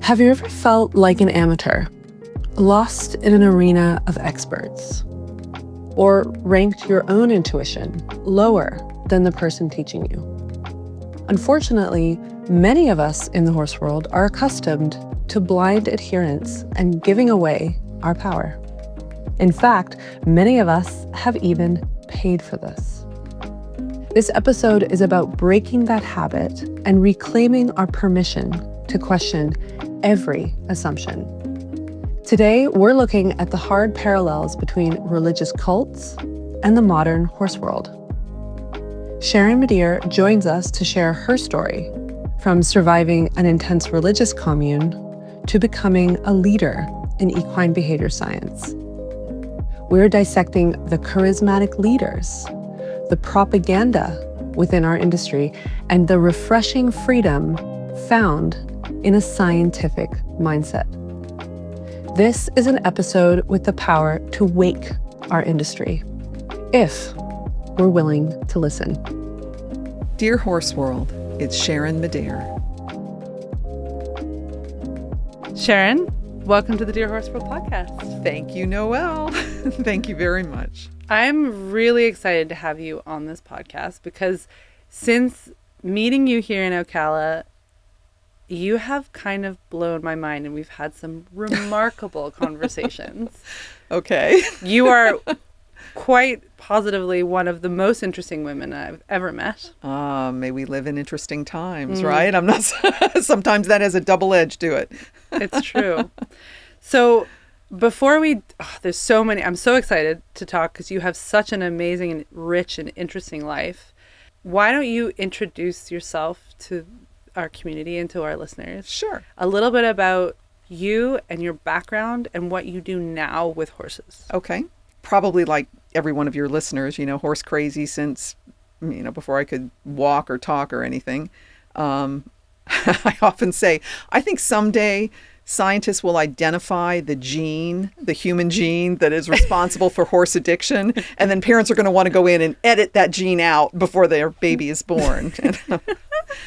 Have you ever felt like an amateur, lost in an arena of experts, or ranked your own intuition lower than the person teaching you? Unfortunately, many of us in the horse world are accustomed to blind adherence and giving away our power. In fact, many of us have even paid for this. This episode is about breaking that habit and reclaiming our permission to question every assumption. Today, we're looking at the hard parallels between religious cults and the modern horse world. Sharon Madere joins us to share her story, from surviving an intense religious commune to becoming a leader in equine behavior science. We're dissecting the charismatic leaders, the propaganda within our industry, and the refreshing freedom found in a scientific mindset. This is an episode with the power to wake our industry, if we're willing to listen. Dear Horse World, it's Sharon Madere. Sharon, welcome to the Dear Horse World podcast. Thank you, Noelle. Thank you very much. I'm really excited to have you on this podcast because since meeting you here in Ocala, you have kind of blown my mind and we've had some remarkable conversations. Okay. You are quite positively one of the most interesting women I've ever met. May we live in interesting times, right? I'm not. Sometimes that has a double edge to it. It's true. So before there's so many, I'm so excited to talk because you have such an amazing and rich and interesting life. Why don't you introduce yourself to our community and to our listeners? Sure. A little bit about you and your background and what you do now with horses. Okay. Probably like every one of your listeners, horse crazy since, before I could walk or talk or anything. I often say, I think someday scientists will identify the human gene that is responsible for horse addiction. And then parents are going to want to go in and edit that gene out before their baby is born.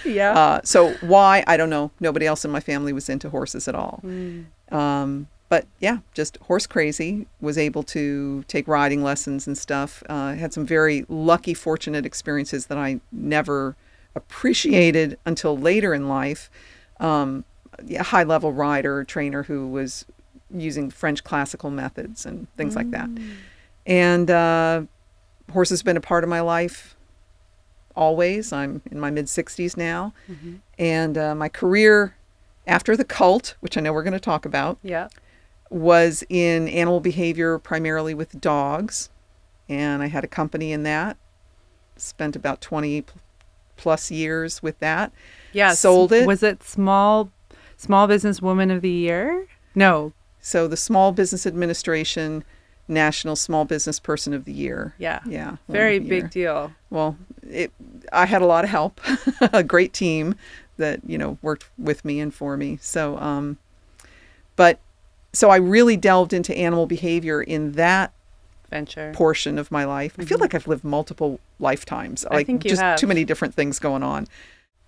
Yeah. So why? I don't know. Nobody else in my family was into horses at all. But yeah, just horse crazy, was able to take riding lessons and stuff. Had some very lucky, fortunate experiences that I never appreciated until later in life. High-level rider, trainer who was using French classical methods and things like that. And horse has been a part of my life always. I'm in my mid-60s now. Mm-hmm. And my career after the cult, which I know we're going to talk about, was in animal behavior, primarily with dogs. And I had a company in that. Spent about 20 plus years with that. Yeah. Sold it. Was it Small Business Woman of the Year? No. So the Small Business Administration National Small Business Person of the Year. Yeah. Yeah. Very big deal. Well, I had a lot of help, a great team that, worked with me and for me. So, so I really delved into animal behavior in that venture portion of my life. Mm-hmm. I feel like I've lived multiple lifetimes. I think you just have. Too many different things going on.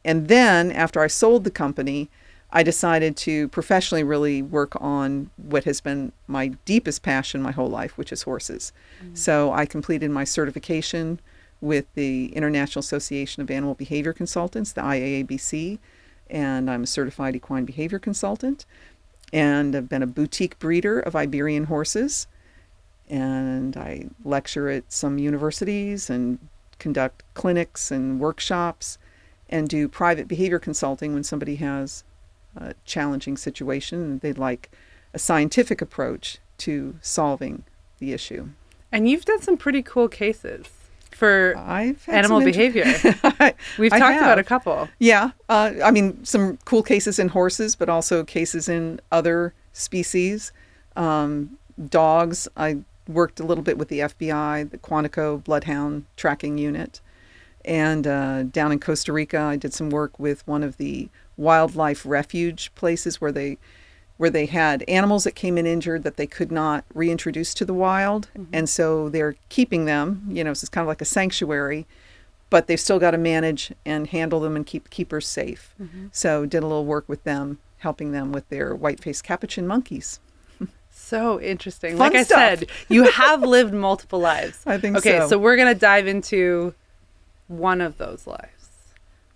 And then after I sold the company, I decided to professionally really work on what has been my deepest passion my whole life, which is horses. Mm. So I completed my certification with the International Association of Animal Behavior Consultants, the IAABC, and I'm a certified equine behavior consultant. And I've been a boutique breeder of Iberian horses. And I lecture at some universities and conduct clinics and workshops and do private behavior consulting when somebody has a challenging situation and they'd like a scientific approach to solving the issue. And you've done some pretty cool cases for animal behavior. We've talked about a couple. Yeah. Some cool cases in horses, but also cases in other species. Dogs, I worked a little bit with the FBI, the Quantico Bloodhound Tracking Unit. And down in Costa Rica, I did some work with one of the wildlife refuge places where they had animals that came in injured that they could not reintroduce to the wild. Mm-hmm. And so they're keeping them, so it's kind of like a sanctuary, but they've still got to manage and handle them and keep keepers safe. Mm-hmm. So did a little work with them helping them with their white-faced capuchin monkeys. So interesting. Fun like stuff. I said, you have lived multiple lives. I think okay, so. so we're going to dive into one of those lives,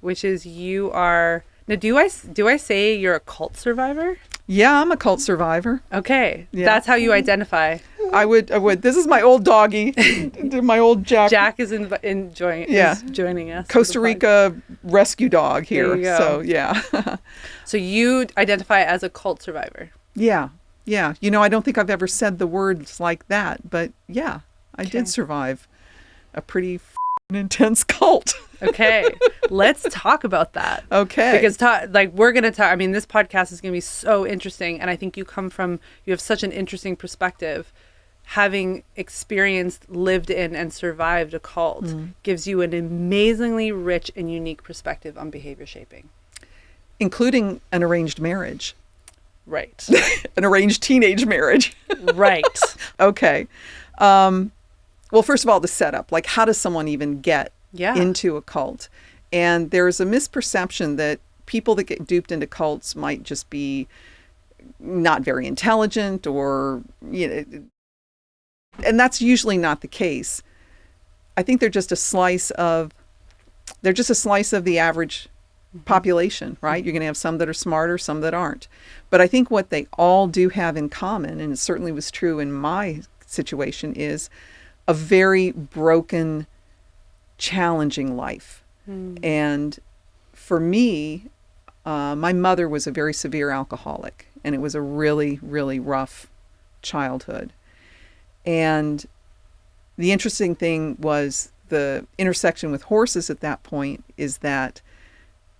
which is you are... Now, do I say you're a cult survivor? Yeah, I'm a cult survivor. Okay, Yeah. that's how you identify. I would. This is my old doggy, my old Jack. Jack is joining us. Costa Rica rescue dog here. There you go. So yeah. So you identify as a cult survivor. Yeah. Yeah. I don't think I've ever said the words like that, but yeah, I Okay. did survive a pretty intense cult. Okay, let's talk about that. Okay. Because we're going to talk, I mean, this podcast is going to be so interesting. And I think you have such an interesting perspective. Having experienced, lived in, and survived a cult gives you an amazingly rich and unique perspective on behavior shaping. Including an arranged marriage. Right. An arranged teenage marriage. Right. Okay. Well, first of all, the setup. Like, how does someone even get into a cult? And there's a misperception that people that get duped into cults might just be not very intelligent or, and that's usually not the case. I think they're just a slice of the average population, right? You're going to have some that are smarter, some that aren't. But I think what they all do have in common, and it certainly was true in my situation, is a very broken, challenging life. And for me, my mother was a very severe alcoholic, and it was a really, really rough childhood. And the interesting thing was the intersection with horses at that point is that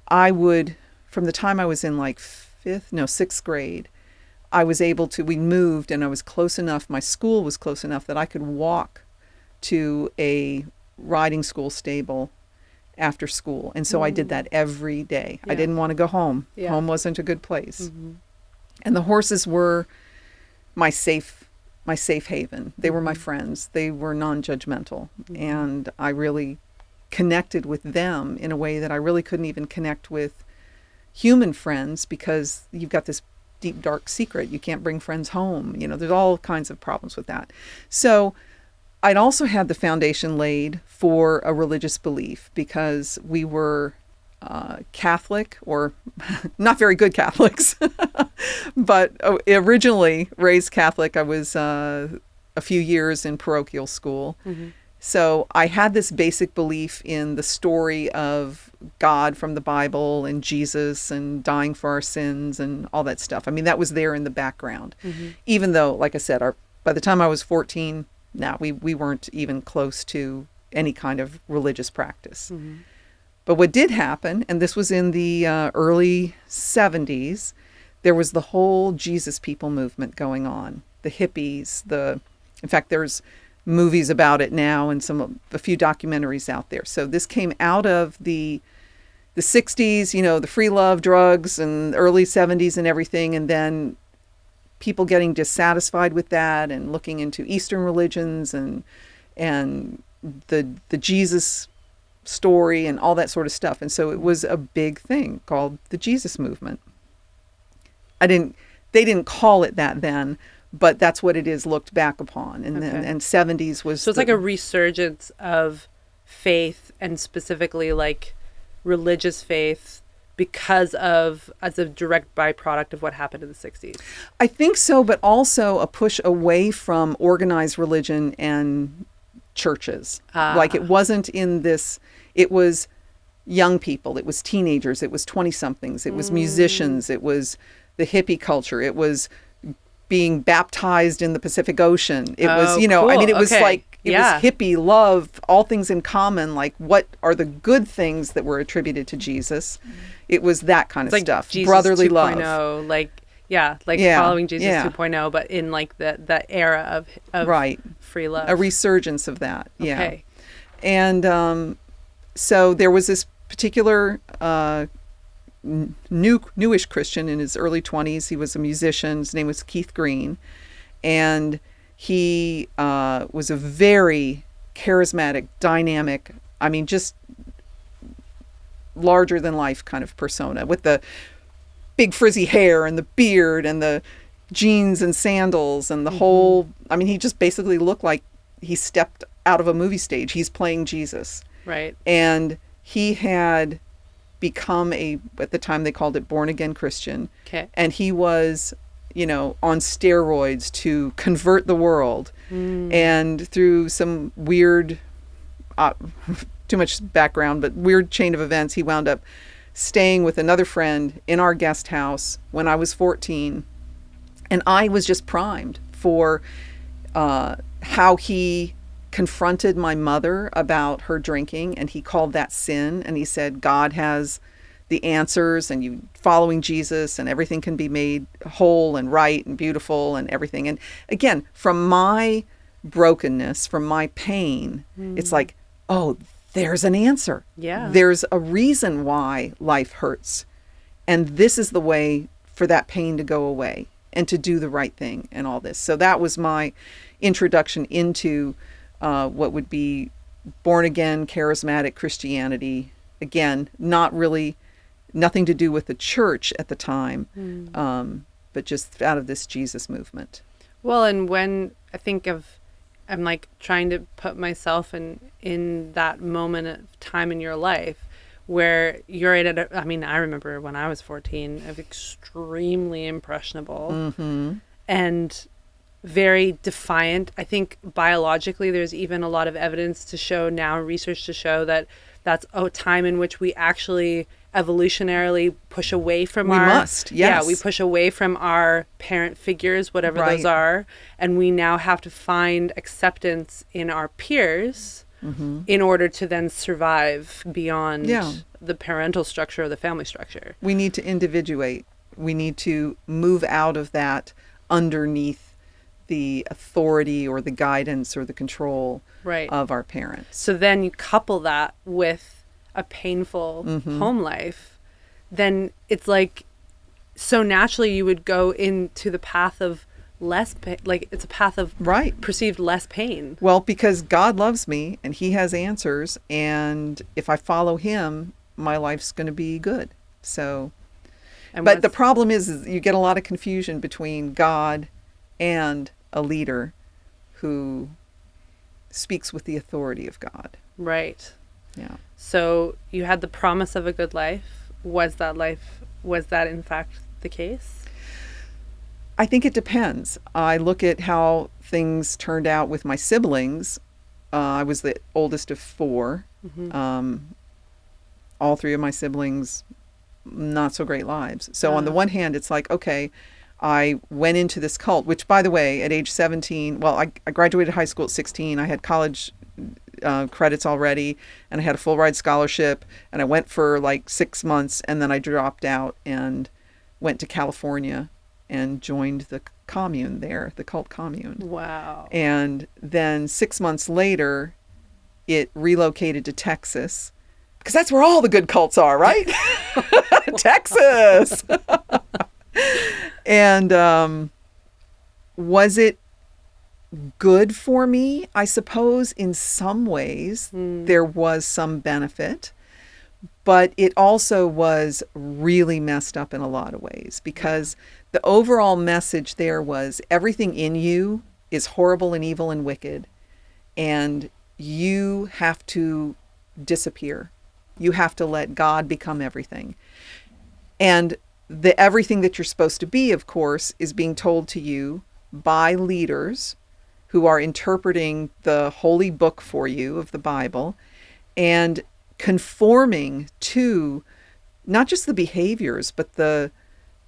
I would, from the time I was in like sixth grade, I was able to, we moved and I was close enough, my school was close enough that I could walk to a riding school stable after school. And so I did that every day. Yeah. I didn't want to go home. Yeah. Home wasn't a good place. And the horses were my safe haven. They were my friends. They were non-judgmental. And I really connected with them in a way that I really couldn't even connect with human friends, because you've got this deep, dark secret. You can't bring friends home. There's all kinds of problems with that. So I'd also had the foundation laid for a religious belief, because we were Catholic, or not very good Catholics, but originally raised Catholic. I was a few years in parochial school. So I had this basic belief in the story of God from the Bible and Jesus and dying for our sins and all that stuff. I mean, that was there in the background, even though, like I said, by the time I was 14, we weren't even close to any kind of religious practice. But what did happen, and this was in the early 70s, there was the whole Jesus people movement going on. The hippies, in fact, there's movies about it now and a few documentaries out there. So this came out of the 60s, the free love, drugs, and early 70s and everything, and then people getting dissatisfied with that and looking into Eastern religions and the Jesus story and all that sort of stuff. And so it was a big thing called the Jesus movement. They didn't call it that then, but that's what it is looked back upon. And then, and 70s was... So it's like a resurgence of faith, and specifically like religious faith, as a direct byproduct of what happened in the 60s. I think so, but also a push away from organized religion and churches. Like, it wasn't in this, it was young people, it was teenagers, it was 20-somethings, it was musicians, it was the hippie culture, it was being baptized in the Pacific Ocean. It was, cool. I mean, it was Okay. like, it was hippie, love, all things in common, like what are the good things that were attributed to Jesus. It was that kind of It's like stuff. Jesus Brotherly 2.0, love. following Jesus 2.0, but in like that era of right. free love. A resurgence of that. Yeah. Okay. And so there was this particular newish Christian in his early 20s. He was a musician. His name was Keith Green. And he was a very charismatic, dynamic, I mean, just larger than life kind of persona with the big frizzy hair and the beard and the jeans and sandals and the whole, I mean, he just basically looked like he stepped out of a movie stage. He's playing Jesus. Right. And he had become at the time they called it born again Christian. Okay. And he was, on steroids to convert the world. And through some weird, too much background, but weird chain of events, he wound up staying with another friend in our guest house when I was 14. And I was just primed for how he confronted my mother about her drinking, and he called that sin. And he said, God has the answers, and you following Jesus, and everything can be made whole and right and beautiful and everything. And again, from my brokenness, from my pain, it's like, oh, there's an answer. Yeah. There's a reason why life hurts. And this is the way for that pain to go away and to do the right thing and all this. So that was my introduction into what would be born again, charismatic Christianity. Again, nothing to do with the church at the time, but just out of this Jesus movement. Well, and when I think I'm like trying to put myself in that moment of time in your life where you're I remember when I was 14, of extremely impressionable and very defiant. I think biologically there's even a lot of evidence to show now, research to show that that's a time in which we actually evolutionarily push away from we push away from our parent figures, whatever those are, and we now have to find acceptance in our peers in order to then survive beyond the parental structure or the family structure. We need to individuate. We need to move out of that underneath the authority or the guidance or the control of our parents. So then you couple that with a painful home life, then it's like so naturally you would go into the path of less pain, like it's a path of perceived less pain. Well, because God loves me and he has answers, and if I follow him, my life's going to be good. So, but the problem is you get a lot of confusion between God and a leader who speaks with the authority of God. Right. Yeah. So you had the promise of a good life. Was that in fact the case? I think it depends. I look at how things turned out with my siblings. I was the oldest of 4. All 3 of my siblings, not so great lives. So on the one hand, it's like, okay, I went into this cult, which, by the way, at age 17, well, I graduated high school at 16. I had college credits already, and I had a full ride scholarship, and I went for like 6 months, and then I dropped out and went to California and joined the commune there, the cult commune. Wow. And then 6 months later, it relocated to Texas, because that's where all the good cults are, right? Texas. And was it good for me? I suppose in some ways there was some benefit, but it also was really messed up in a lot of ways, because the overall message there was everything in you is horrible and evil and wicked, and you have to disappear. You have to let God become everything. And the everything that you're supposed to be, of course, is being told to you by leaders who are interpreting the holy book for you of the Bible and conforming to not just the behaviors, but the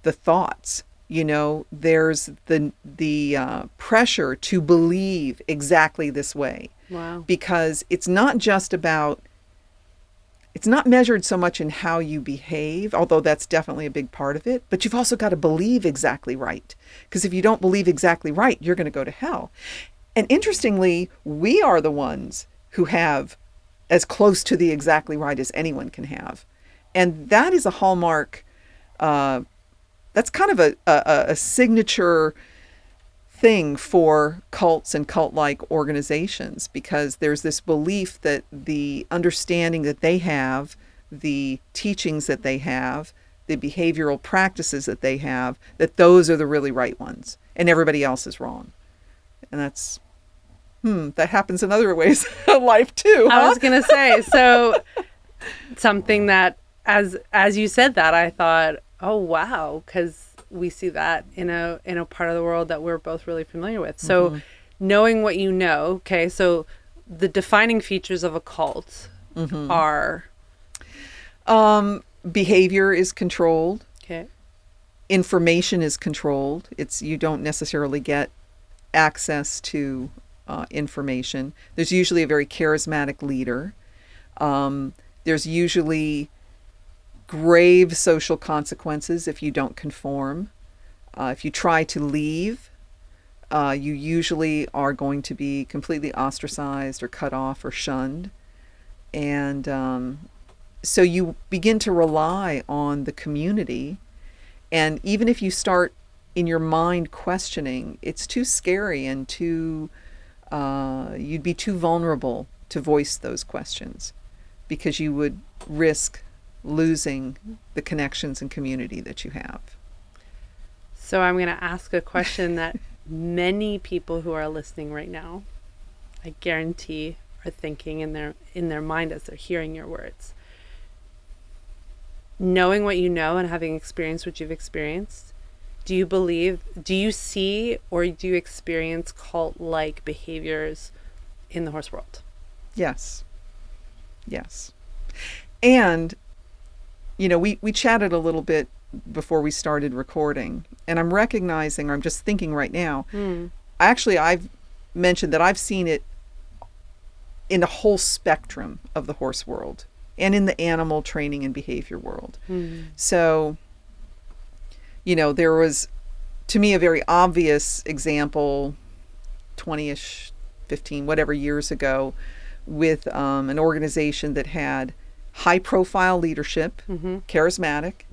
thoughts. There's the pressure to believe exactly this way. Wow. Because it's not measured so much in how you behave, although that's definitely a big part of it, but you've also got to believe exactly right. Because if you don't believe exactly right, you're going to go to hell. And interestingly, we are the ones who have as close to the exactly right as anyone can have. And that is a hallmark. That's kind of a signature thing for cults and cult-like organizations, because there's this belief that the understanding that they have, the teachings that they have, the behavioral practices that they have, that those are the really right ones and everybody else is wrong. And that's, that happens in other ways of life too. I was going to say, so something that as you said that, I thought, oh, wow, because we see that in a part of the world that we're both really familiar with. So knowing what you know, okay, so the defining features of a cult are? Behavior is controlled. Okay. Information is controlled. You don't necessarily get access to information. There's usually a very charismatic leader. There's usually grave social consequences if you don't conform. If you try to leave, you usually are going to be completely ostracized or cut off or shunned. And so you begin to rely on the community. And even if you start in your mind questioning, it's too scary and you'd be too vulnerable to voice those questions because you would risk losing the connections and community that you have. So I'm going to ask a question that many people who are listening right now, I guarantee, are thinking in their mind as they're hearing your words. Knowing what you know and having experienced what you've experienced, do you see or do you experience cult-like behaviors in the horse world? Yes. And, we chatted a little bit before we started recording, and I'm recognizing, or I'm just thinking right now, I've mentioned that I've seen it in the whole spectrum of the horse world and in the animal training and behavior world. So, there was, to me, a very obvious example 20-ish, 15, whatever years ago with an organization that had high-profile leadership, charismatic,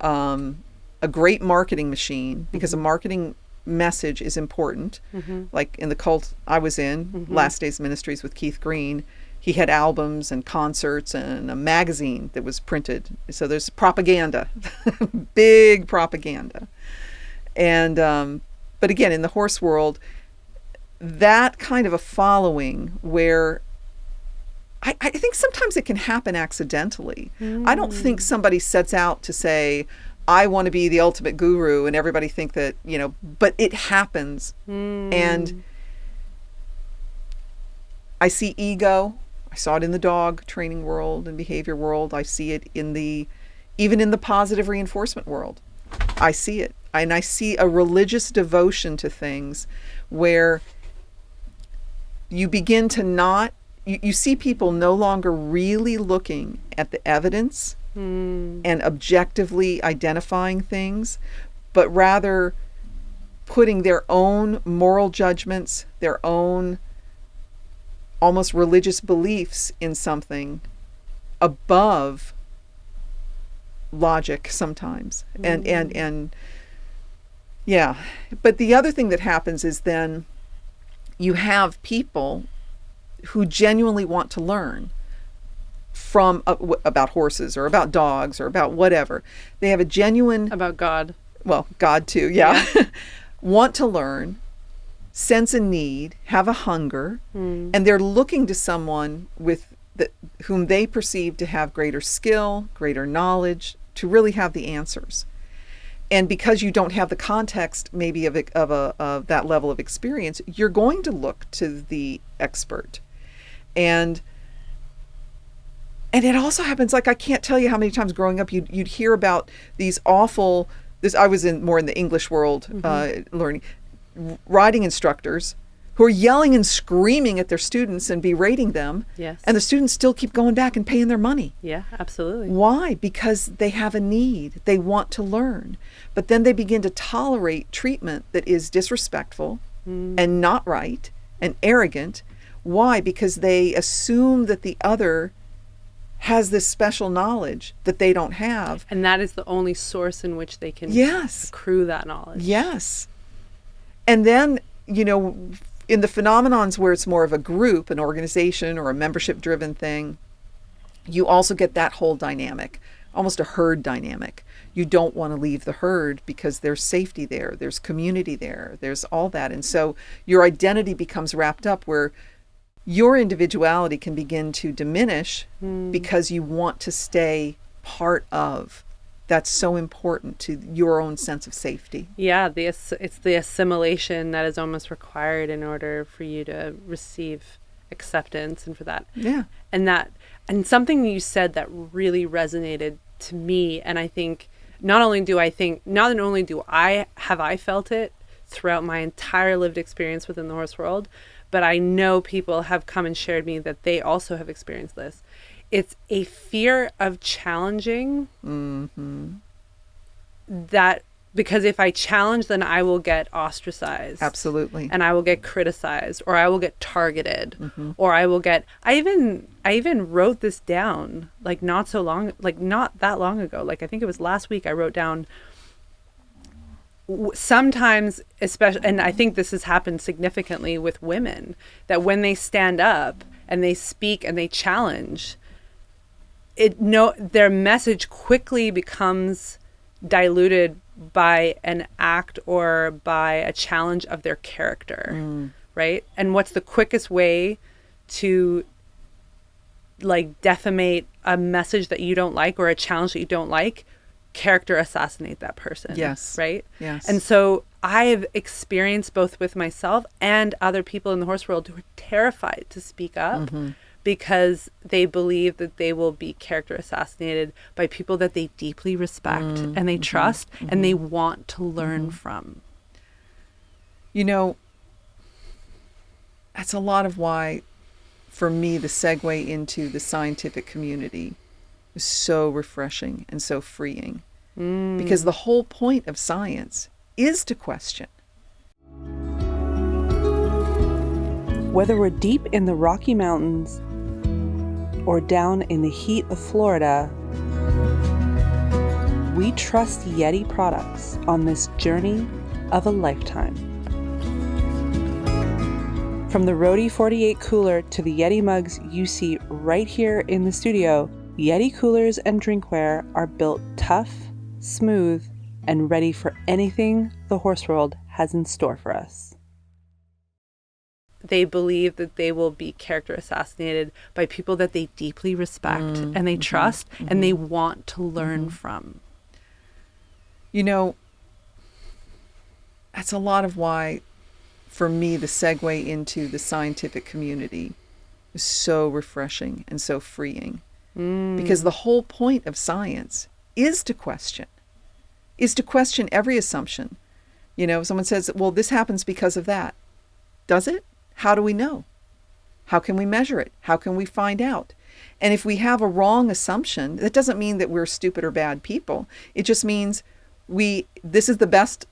a great marketing machine, because a marketing message is important. Like in the cult I was in, Last Days Ministries with Keith Green, he had albums and concerts and a magazine that was printed. So there's propaganda, big propaganda. And, but again, in the horse world, that kind of a following where I think sometimes it can happen accidentally. I don't think somebody sets out to say, I want to be the ultimate guru, and everybody think that, but it happens. And I see ego. I saw it in the dog training world and behavior world. I see it even in the positive reinforcement world. I see it. And I see a religious devotion to things where you begin to you see people no longer really looking at the evidence and objectively identifying things, but rather putting their own moral judgments, their own almost religious beliefs in something above logic sometimes. And yeah. But the other thing that happens is then you have people who genuinely want to learn from about horses or about dogs or about whatever. They have a genuine... About God. Well, God too, yeah. Want to learn, sense a need, have a hunger, and they're looking to someone whom they perceive to have greater skill, greater knowledge, to really have the answers. And because you don't have the context maybe of that level of experience, you're going to look to the expert. And it also happens, like, I can't tell you how many times growing up you'd hear about these awful, I was more in the English world learning, riding instructors who are yelling and screaming at their students and berating them. Yes. And the students still keep going back and paying their money. Yeah, absolutely. Why? Because they have a need. They want to learn. But then they begin to tolerate treatment that is disrespectful and not right and arrogant. Why? Because they assume that the other has this special knowledge that they don't have. And that is the only source in which they can accrue that knowledge. Yes. And then, in the phenomenons where it's more of a group, an organization, or a membership-driven thing, you also get that whole dynamic, almost a herd dynamic. you don't want to leave the herd because there's safety there, there's community there, there's all that. And so your identity becomes wrapped up where your individuality can begin to diminish because you want to stay part of. That's so important to your own sense of safety. Yeah, it's the assimilation that is almost required in order for you to receive acceptance and for that. Yeah. And something you said that really resonated to me, and I think not only do I felt it throughout my entire lived experience within the horse world, but I know people have come and shared me that they also have experienced this. It's a fear of challenging that, because if I challenge, then I will get ostracized. Absolutely. And I will get criticized, or I will get targeted, or I even wrote this down not that long ago. Like, I think it was last week I wrote down sometimes, especially, and I think this has happened significantly with women, that when they stand up and they speak and they challenge, their message quickly becomes diluted by an act or by a challenge of their character, right? And what's the quickest way to defamate a message that you don't like or a challenge that you don't like? Character assassinate that person. Yes. Right? Yes. And so I've experienced both with myself and other people in the horse world who are terrified to speak up because they believe that they will be character assassinated by people that they deeply respect and they trust and they want to learn from. That's a lot of why, for me, the segue into the scientific community is so refreshing and so freeing. Because the whole point of science is to question. Whether we're deep in the Rocky Mountains or down in the heat of Florida, we trust Yeti products on this journey of a lifetime. From the Roadie 48 cooler to the Yeti mugs you see right here in the studio, Yeti coolers and drinkware are built tough, smooth, and ready for anything the horse world has in store for us. They believe that they will be character assassinated by people that they deeply respect and they trust and they want to learn from. That's a lot of why, for me, the segue into the scientific community is so refreshing and so freeing. Because the whole point of science is to question every assumption. Someone says, well, this happens because of that. Does it? How do we know? How can we measure it? How can we find out? And if we have a wrong assumption, that doesn't mean that we're stupid or bad people. It just means this is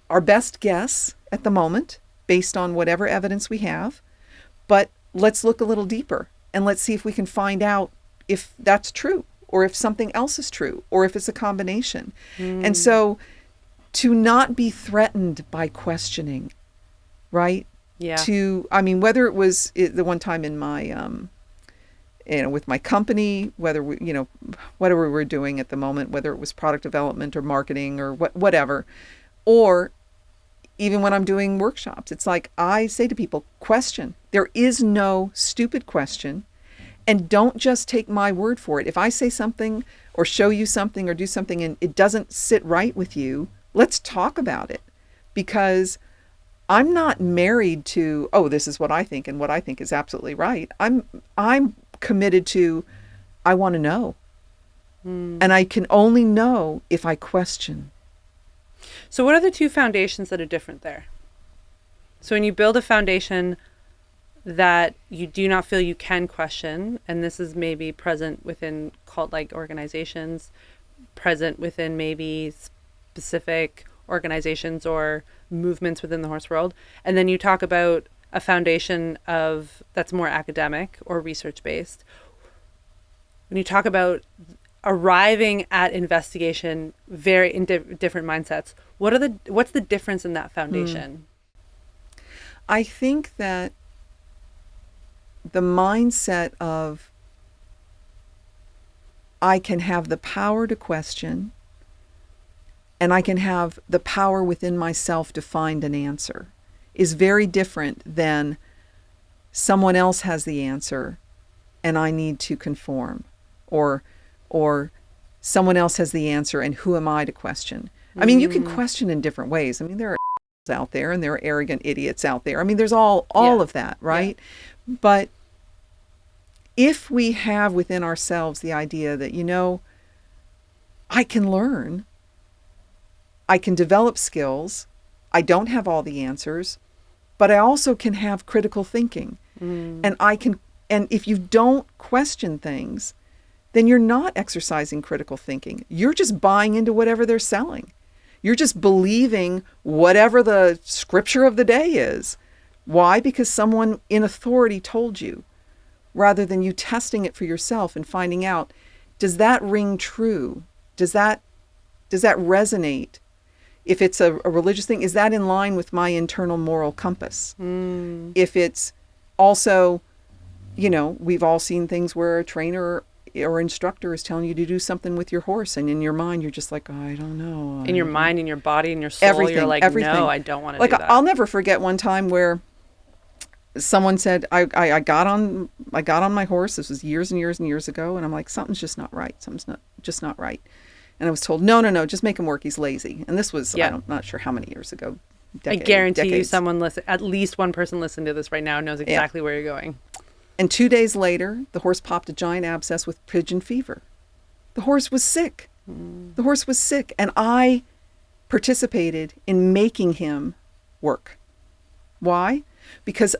our best guess at the moment, based on whatever evidence we have. But let's look a little deeper and let's see if we can find out if that's true, or if something else is true, or if it's a combination. And so to not be threatened by questioning, right? Yeah. Whether it was the one time in my, with my company, whether whatever we were doing at the moment, whether it was product development or marketing or whatever, or even when I'm doing workshops, it's like I say to people, question. There is no stupid question. And don't just take my word for it. If I say something or show you something or do something and it doesn't sit right with you, let's talk about it. Because I'm not married to, this is what I think and what I think is absolutely right. I'm committed to, I want to know. And I can only know if I question. So what are the two foundations that are different there? So when you build a foundation that you do not feel you can question, and this is maybe present within cult-like organizations, present within maybe specific organizations or movements within the horse world, and then you talk about a foundation that's more academic or research-based. When you talk about arriving at investigation in different mindsets, what's the difference in that foundation? I think that the mindset of I can have the power to question and I can have the power within myself to find an answer is very different than someone else has the answer and I need to conform, or someone else has the answer and who am I to question? I mean, you can question in different ways. I mean, there are out there and there are arrogant idiots out there. I mean, there's all of that, right? Yeah. But if we have within ourselves the idea that, you know, I can learn, I can develop skills, I don't have all the answers, but I also can have critical thinking. And if you don't question things, then you're not exercising critical thinking. You're just buying into whatever they're selling. You're just believing whatever the scripture of the day is. Why? Because someone in authority told you, rather than you testing it for yourself and finding out, does that ring true? Does that resonate? If it's a religious thing, is that in line with my internal moral compass? If it's also, you know, we've all seen things where a trainer or instructor is telling you to do something with your horse, and in your mind you're just like, oh, I don't know. In your mind, in your body, in your soul, you're like, no, I don't want to do that. I'll never forget one time where someone said, I got on my horse. This was years and years and years ago, and I'm like, something's just not right. Just not right. And I was told, no, just make him work. He's lazy. And this was, I'm not sure how many years ago. I guarantee you someone at least one person listening to this right now knows exactly where you're going. And 2 days later, the horse popped a giant abscess with pigeon fever. The horse was sick. The horse was sick. And I participated in making him work. Why? Because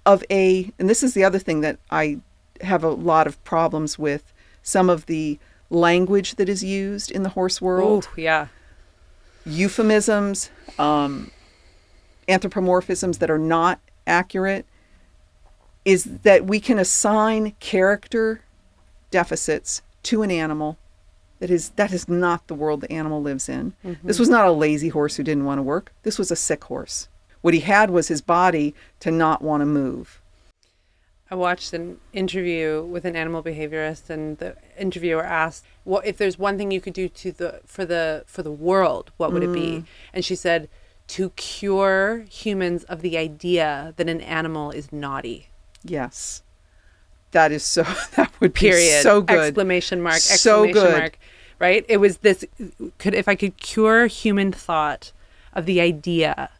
and this is the other thing that I have a lot of problems with, some of the language that is used in the horse world. Oh, yeah. Euphemisms, anthropomorphisms that are not accurate, is that we can assign character deficits to an animal that is not the world the animal lives in. This was not a lazy horse who didn't want to work. This was a sick horse. What he had was his body to not want to move. I watched an interview with an animal behaviorist, and the interviewer asked, "Well, if there's one thing you could do for the world, what would it be?" And she said, "To cure humans of the idea that an animal is naughty." Yes, that would be Period. So good. Exclamation mark. So exclamation good. mark. Right? It was this. If I could cure human thought of the idea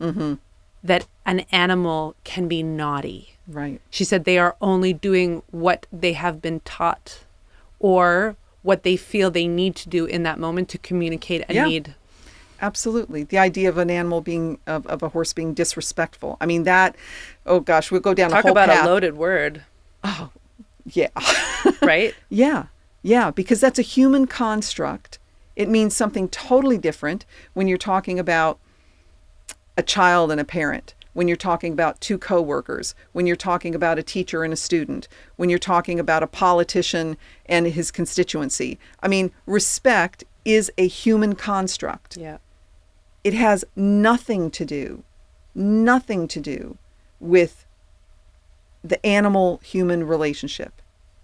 that an animal can be naughty. Right. She said they are only doing what they have been taught, or what they feel they need to do in that moment to communicate a need. Absolutely. The idea of an animal of a horse being disrespectful. I mean, that, oh gosh, we'll go down a whole path. Talk about a loaded word. Oh, yeah. Right? Yeah, because that's a human construct. It means something totally different when you're talking about a child and a parent, when you're talking about two coworkers, when you're talking about a teacher and a student, when you're talking about a politician and his constituency. I mean, respect is a human construct. Yeah. It has nothing to do with the animal-human relationship.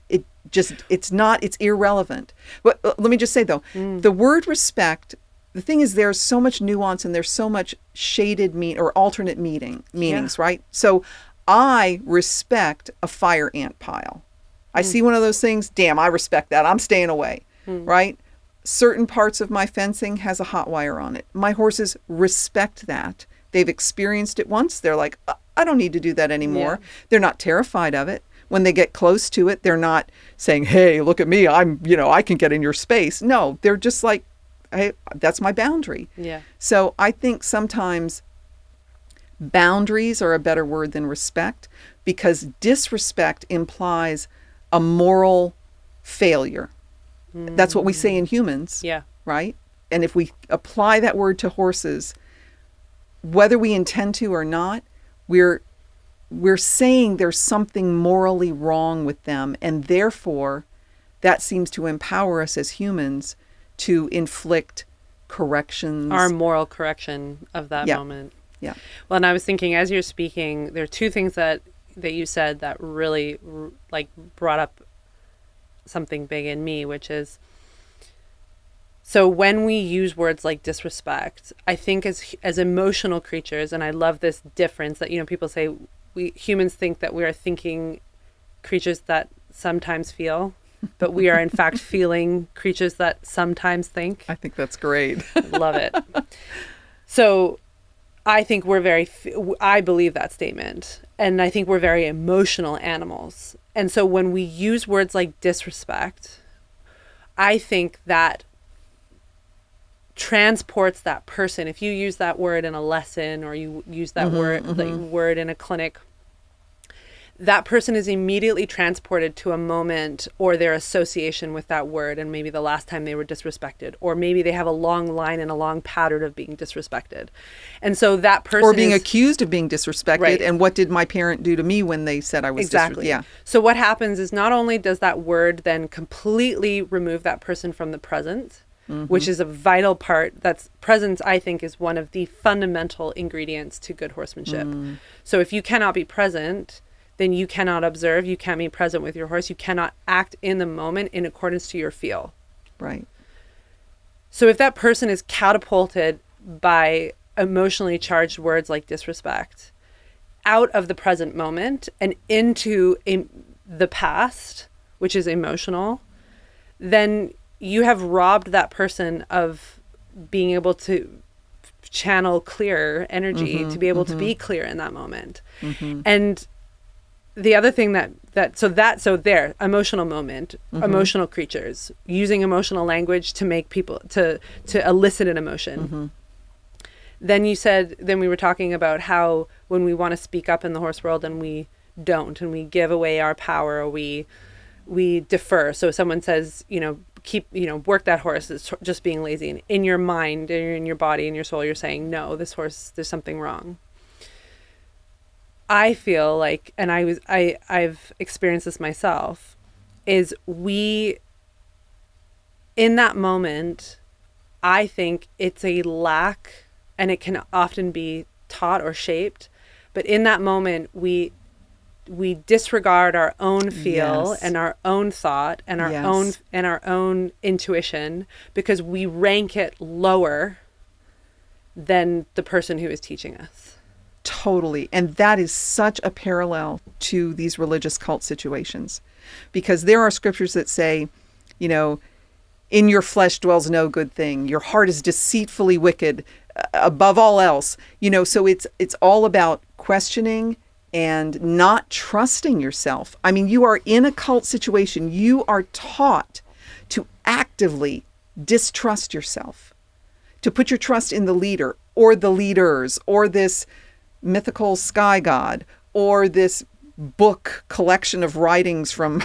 It's irrelevant. But let me just say though, the word respect, the thing is there's so much nuance and there's so much shaded or alternate meanings, right? So I respect a fire ant pile. I see one of those things, damn, I respect that. I'm staying away, right? Certain parts of my fencing has a hot wire on it. My horses respect that. They've experienced it once. They're like, I don't need to do that anymore. Yeah. They're not terrified of it. When they get close to it, they're not saying, hey, look at me. I can get in your space. No, they're just like, hey, that's my boundary. Yeah. So I think sometimes boundaries are a better word than respect, because disrespect implies a moral failure. That's what we say in humans. Yeah. Right? And if we apply that word to horses, whether we intend to or not, we're saying there's something morally wrong with them, and therefore that seems to empower us as humans to inflict corrections. Our moral correction of that moment. Yeah. Well, and I was thinking as you're speaking, there are two things that you said that really brought up something big in me, which is So when we use words like disrespect, I think as emotional creatures, and I love this difference that, people say we humans think that we are thinking creatures that sometimes feel, but we are in fact feeling creatures that sometimes think. I think that's great. Love it. So I think I believe that statement. And I think we're very emotional animals. And so when we use words like disrespect, I think that transports that person. If you use that word in a lesson, or you use that word in a clinic, that person is immediately transported to a moment or their association with that word, and maybe the last time they were disrespected, or maybe they have a long line and a long pattern of being disrespected. And so that person or being accused of being disrespected. Right. And what did my parent do to me when they said I was exactly. Yeah. So what happens is, not only does that word then completely remove that person from the present, which is a vital part. That's presence, I think, is one of the fundamental ingredients to good horsemanship. So if you cannot be present, then you cannot observe, you can't be present with your horse, you cannot act in the moment in accordance to your feel. Right. So if that person is catapulted by emotionally charged words like disrespect out of the present moment and into the past, which is emotional, then you have robbed that person of being able to channel clear energy, to be able to be clear in that moment. And the other thing so there, emotional moment, emotional creatures, using emotional language to make people, to elicit an emotion. Then we were talking about how when we want to speak up in the horse world and we don't, and we give away our power, or we defer. So someone says, work that horse, it's just being lazy. And in your mind, in your body, in your soul, you're saying, no, this horse, there's something wrong. I feel like, and I've experienced this myself, is in that moment, I think it's a lack, and it can often be taught or shaped, but in that moment, we disregard our own feel Yes. and our own thought and our Yes. own intuition, because we rank it lower than the person who is teaching us. Totally. And that is such a parallel to these religious cult situations, because there are scriptures that say, in your flesh dwells no good thing. Your heart is deceitfully wicked above all else. So it's all about questioning and not trusting yourself. I mean, you are in a cult situation. You are taught to actively distrust yourself, to put your trust in the leader or the leaders or this mythical sky god or this book collection of writings from,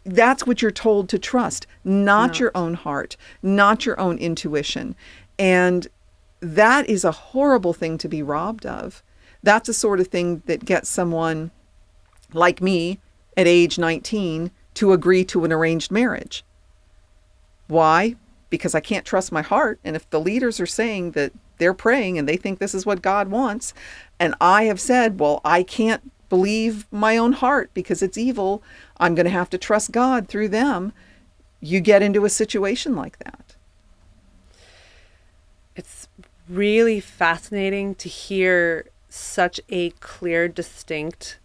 that's what you're told to trust, not your own heart, not your own intuition. And that is a horrible thing to be robbed of. That's the sort of thing that gets someone like me at age 19 to agree to an arranged marriage. Why? Because I can't trust my heart. And if the leaders are saying that they're praying and they think this is what God wants, and I have said, well, I can't believe my own heart because it's evil, I'm going to have to trust God through them, you get into a situation like that. It's really fascinating to hear such a clear, distinct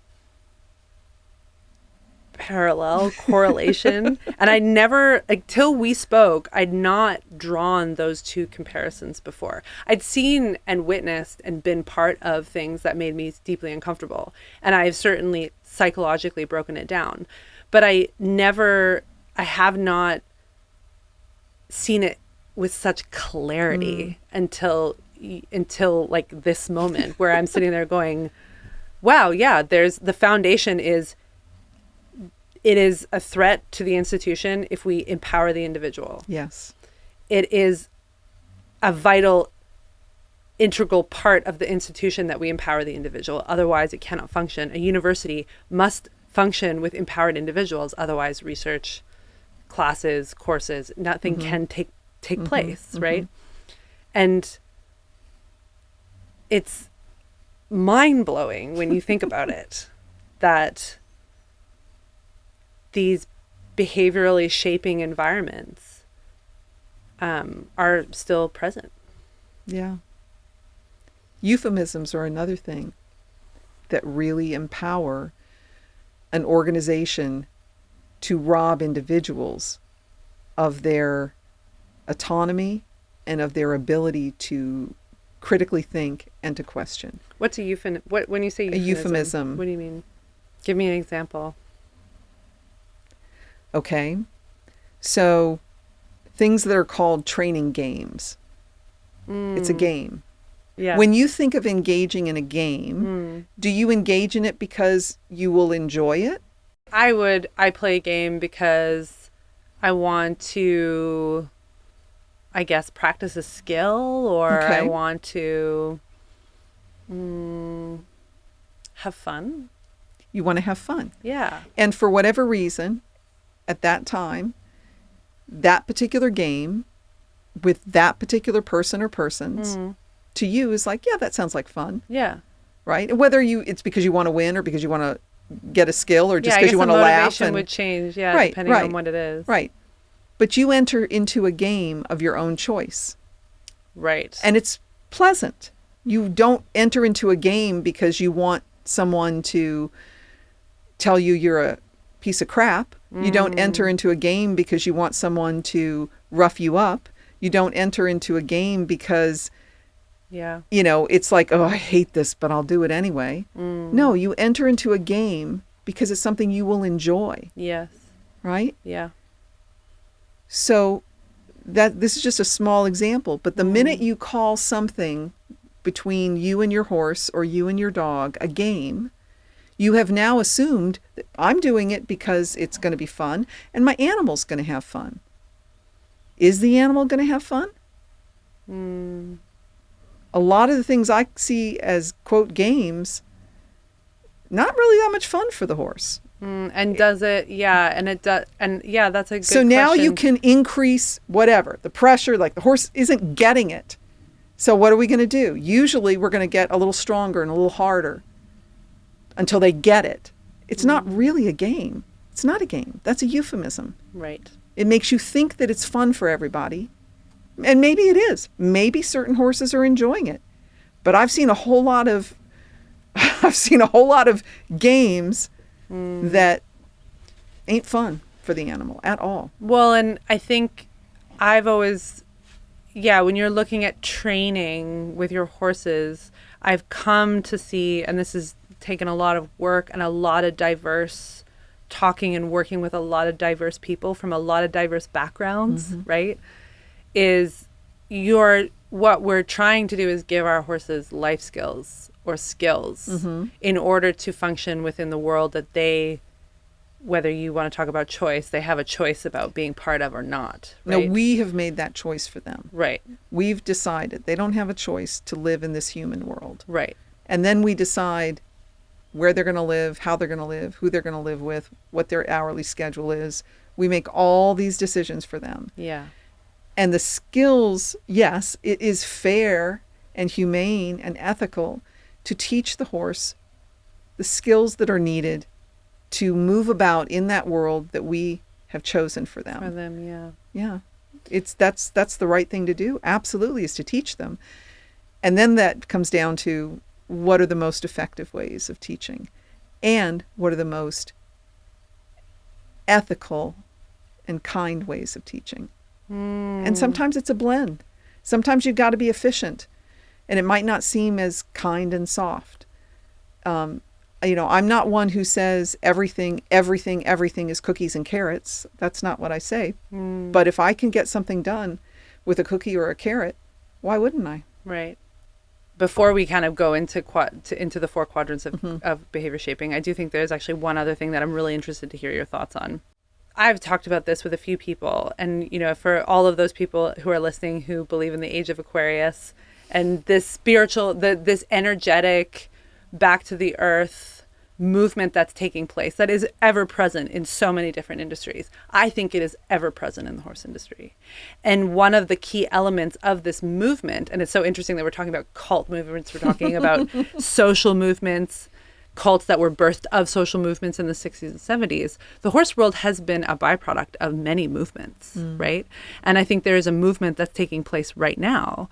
parallel correlation. And I never, till we spoke, I'd not drawn those two comparisons before. I'd seen and witnessed and been part of things that made me deeply uncomfortable. And I've certainly psychologically broken it down. But I have not seen it with such clarity until like this moment where I'm sitting there going, wow, yeah, the foundation is, it is a threat to the institution if we empower the individual. Yes. It is a vital, integral part of the institution that we empower the individual. Otherwise, it cannot function. A university must function with empowered individuals. Otherwise, research, classes, courses, nothing can take place, right? And it's mind-blowing when you think about it, that these behaviorally shaping environments are still present. Yeah. Euphemisms are another thing that really empower an organization to rob individuals of their autonomy and of their ability to critically think and to question. What's a euphemism? When you say euphemism. What do you mean? Give me an example. Okay. So things that are called training games. It's a game. Yeah. When you think of engaging in a game, do you engage in it because you will enjoy it? I play a game because I want to, I guess, practice a skill, or Okay. I want to have fun. You want to have fun. Yeah. And for whatever reason, at that time, that particular game with that particular person or persons to you is like, yeah, that sounds like fun, Yeah. right? Whether it's because you want to win or because you want to get a skill or just I because guess you want the to laugh. motivation And, would change, yeah, Right, depending right. on what it is. right. But you enter into a game of your own choice. Right. And it's pleasant. You don't enter into a game because you want someone to tell you you're a piece of crap. You don't enter into a game because you want someone to rough you up. You don't enter into a game because, yeah. it's like, oh, I hate this, but I'll do it anyway. No, you enter into a game because it's something you will enjoy, Yes. right? Yeah. So this is just a small example, but the minute you call something between you and your horse or you and your dog a game, you have now assumed that I'm doing it because it's going to be fun and my animal's going to have fun. Is the animal going to have fun? A lot of the things I see as, quote, games, not really that much fun for the horse. And does it? Yeah. And it does. And yeah, that's a good So now you question. can increase whatever, the pressure, like the horse isn't getting it. So what are we going to do? Usually we're going to get a little stronger and a little harder until they get it. It's not really a game. It's not a game. That's a euphemism. Right. It makes you think that it's fun for everybody. And maybe it is. Maybe certain horses are enjoying it. But I've seen a whole lot of games that ain't fun for the animal at all. Well, and I think I've always, when you're looking at training with your horses, I've come to see, and this has taken a lot of work and a lot of diverse talking and working with a lot of diverse people from a lot of diverse backgrounds, right? What we're trying to do is give our horses life skills or skills in order to function within the world that they, whether you want to talk about choice, they have a choice about being part of or not. Right? No, we have made that choice for them. Right. We've decided they don't have a choice to live in this human world. Right. And then we decide where they're going to live, how they're going to live, who they're going to live with, what their hourly schedule is. We make all these decisions for them. Yeah. And the skills, yes, it is fair and humane and ethical to teach the horse the skills that are needed to move about in that world that we have chosen for them. For them, yeah. Yeah. That's the right thing to do. Absolutely, is to teach them. And then that comes down to what are the most effective ways of teaching and what are the most ethical and kind ways of teaching. And sometimes it's a blend. Sometimes you've got to be efficient and it might not seem as kind and soft. I'm not one who says everything is cookies and carrots. That's not what I say. But if I can get something done with a cookie or a carrot, why wouldn't I? Right. Before we kind of go into the 4 quadrants of behavior shaping, I do think there's actually one other thing that I'm really interested to hear your thoughts on. I've talked about this with a few people, and for all of those people who are listening who believe in the age of Aquarius and this spiritual, this energetic, back to the earth movement that's taking place, that is ever present in so many different industries. I think it is ever present in the horse industry. And one of the key elements of this movement, and it's so interesting that we're talking about cult movements, we're talking about social movements, cults that were birthed of social movements in the 60s and 70s, the horse world has been a byproduct of many movements, right? And I think there is a movement that's taking place right now,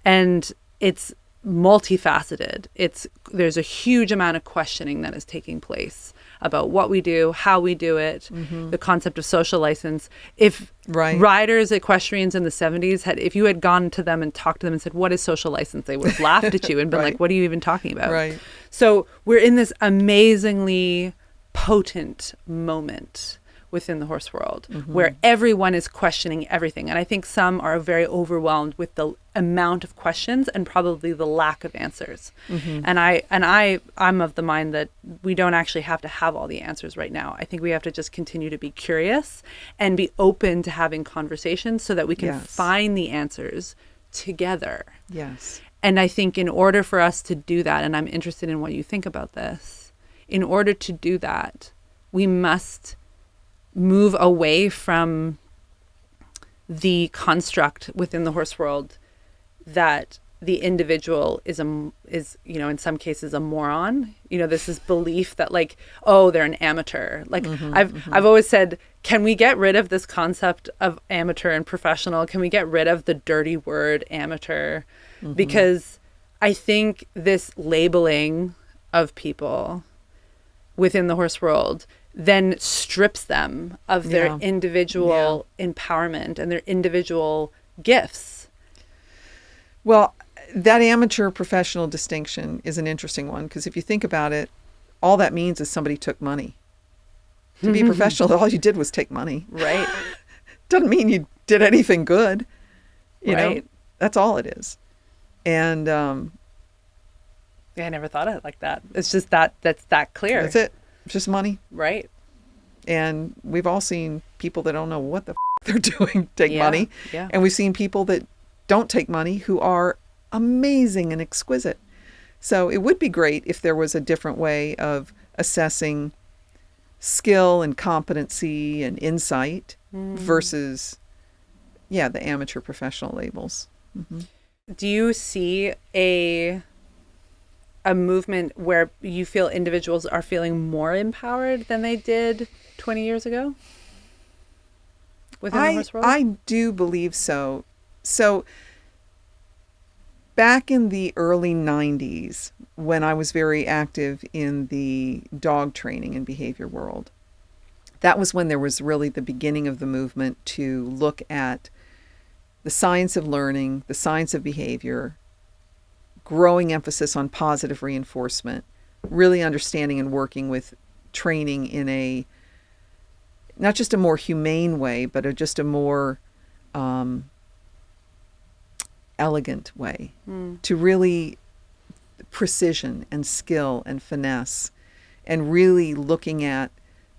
and it's multifaceted. There's a huge amount of questioning that is taking place about what we do, how we do it, the concept of social license. If riders, equestrians in the 70s if you had gone to them and talked to them and said, what is social license? They would have laughed at you and been like, what are you even talking about? Right. So we're in this amazingly potent moment within the horse world where everyone is questioning everything. And I think some are very overwhelmed with the amount of questions and probably the lack of answers. And I'm of the mind that we don't actually have to have all the answers right now. I think we have to just continue to be curious and be open to having conversations so that we can find the answers together. Yes. And I think in order for us to do that, and I'm interested in what you think about this, in order to do that, we must move away from the construct within the horse world that the individual is in some cases a moron. This is belief that like, oh, they're an amateur. Like I've always said, can we get rid of this concept of amateur and professional? Can we get rid of the dirty word amateur? Because I think this labeling of people within the horse world then strips them of their individual empowerment and their individual gifts. Well, that amateur professional distinction is an interesting one, because if you think about it, all that means is somebody took money. To be professional, all you did was take money. Right. Doesn't mean you did anything good. You know, Right. that's all it is. And I never thought of it like that. It's just that's that clear. that's it. It's just money. Right. And we've all seen people that don't know what the they're doing take money. Yeah. And we've seen people that don't take money who are amazing and exquisite. So it would be great if there was a different way of assessing skill and competency and insight versus, the amateur professional labels. Do you see a movement where you feel individuals are feeling more empowered than they did 20 years ago within the horse world? I do believe so. So back in the early 90s, when I was very active in the dog training and behavior world, that was when there was really the beginning of the movement to look at the science of learning, the science of behavior, growing emphasis on positive reinforcement, really understanding and working with training in a, not just a more humane way, but just a more elegant way to really precision and skill and finesse, and really looking at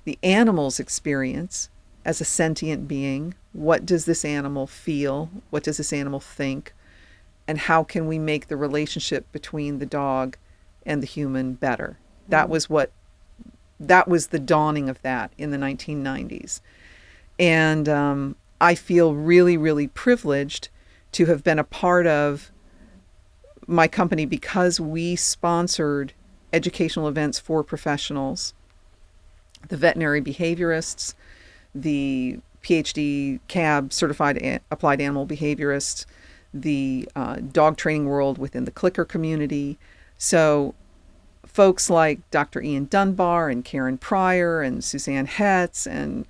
the animal's experience as a sentient being. What does this animal feel? What does this animal think? And how can we make the relationship between the dog and the human better? That was the dawning of that in the 1990s. And I feel really, really privileged to have been a part of my company, because we sponsored educational events for professionals, the veterinary behaviorists, the PhD CAB certified applied animal behaviorists, the dog training world within the clicker community. So folks like Dr. Ian Dunbar and Karen Pryor and Suzanne Hetz, and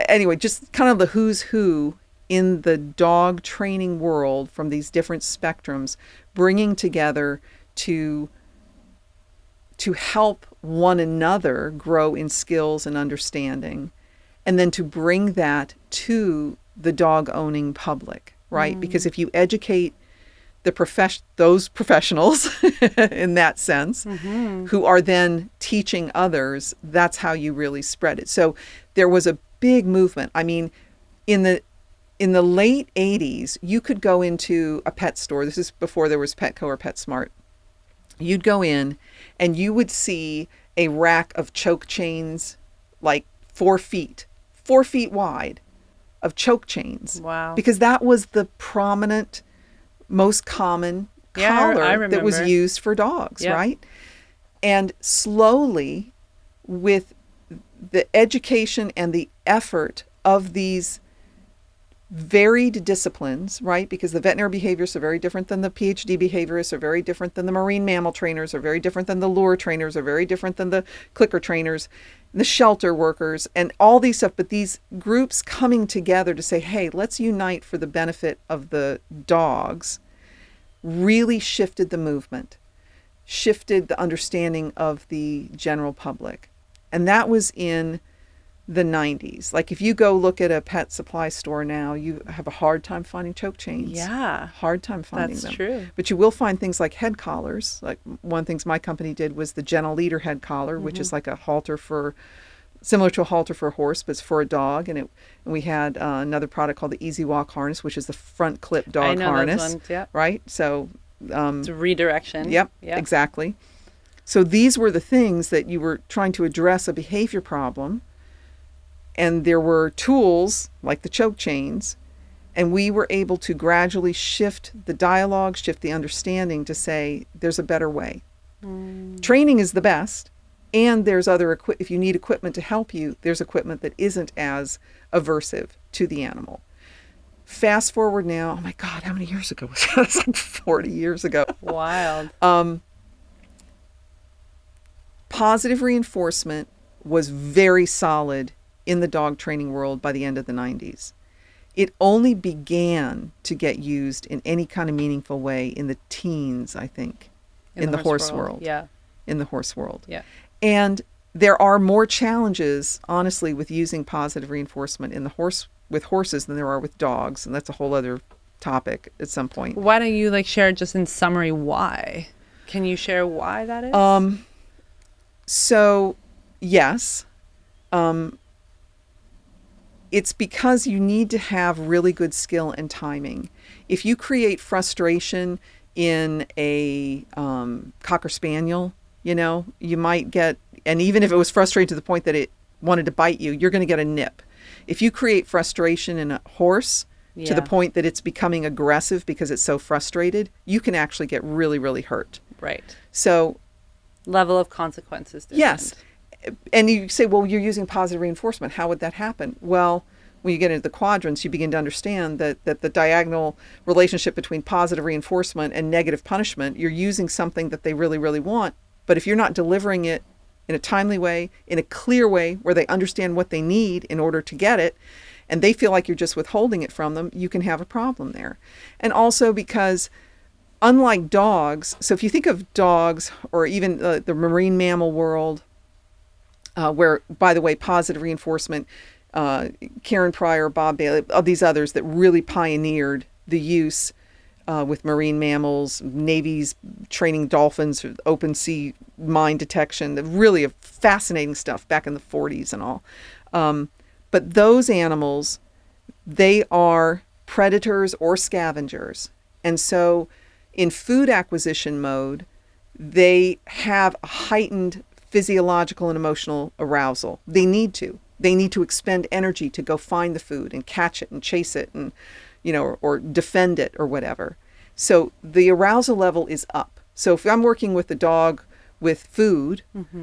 anyway, just kind of the who's who in the dog training world from these different spectrums, bringing together to help one another grow in skills and understanding, and then to bring that to the dog owning public, right? Because if you educate those professionals in that sense, who are then teaching others, that's how you really spread it. So there was a big movement. I mean, in the late 80s, you could go into a pet store. This is before there was Petco or PetSmart. You'd go in and you would see a rack of choke chains, like 4 feet wide, of choke chains. Wow. Because that was the prominent, most common collar I remember. that was used for dogs, Yep. right? And slowly, with the education and the effort of these varied disciplines, right? Because the veterinary behaviorists are very different than the PhD behaviorists, are very different than the marine mammal trainers, are very different than the lure trainers, are very different than the clicker trainers, the shelter workers, and all these stuff. But these groups coming together to say, hey, let's unite for the benefit of the dogs, really shifted the movement, shifted the understanding of the general public. And that was in the 90s. Like if you go look at a pet supply store now, you have a hard time finding choke chains. Yeah. Hard time finding them. That's true. But you will find things like head collars. Like one of the things my company did was the Gentle Leader head collar, which is like a halter for, similar to a halter for a horse, but it's for a dog. And we had another product called the Easy Walk harness, which is the front clip dog harness. Those ones, yeah. Right? So it's a redirection. Yep, exactly. So these were the things that you were trying to address a behavior problem. And there were tools like the choke chains, and we were able to gradually shift the dialogue, shift the understanding to say there's a better way. Training is the best, and there's other if you need equipment to help you, there's equipment that isn't as aversive to the animal. Fast forward now, oh my God, how many years ago was that? It's like 40 years ago. Wild. Positive reinforcement was very solid in the dog training world by the end of the 90s. It only began to get used in any kind of meaningful way in the teens, I think, in the horse world. Yeah. In the horse world. Yeah. And there are more challenges, honestly, with using positive reinforcement in the with horses than there are with dogs, and that's a whole other topic at some point. Why don't you share just in summary why? Can you share why that is? So, yes. It's because you need to have really good skill and timing. If you create frustration in a Cocker Spaniel, you might get, and even if it was frustrating to the point that it wanted to bite you, you're going to get a nip. If you create frustration in a horse to the point that it's becoming aggressive because it's so frustrated, you can actually get really, really hurt. Right. So, level of consequences. Yes. And you say, well, you're using positive reinforcement. How would that happen? Well, when you get into the quadrants, you begin to understand that the diagonal relationship between positive reinforcement and negative punishment, you're using something that they really, really want. But if you're not delivering it in a timely way, in a clear way, where they understand what they need in order to get it, and they feel like you're just withholding it from them, you can have a problem there. And also because unlike dogs, so if you think of dogs or even the marine mammal world, where, by the way, positive reinforcement, Karen Pryor, Bob Bailey, all these others that really pioneered the use with marine mammals, navies training dolphins, open sea mine detection, really fascinating stuff back in the 40s and all. But those animals, they are predators or scavengers. And so in food acquisition mode, they have a heightened physiological and emotional arousal. They need to expend energy to go find the food and catch it and chase it and, or defend it or whatever. So the arousal level is up. So if I'm working with a dog with food,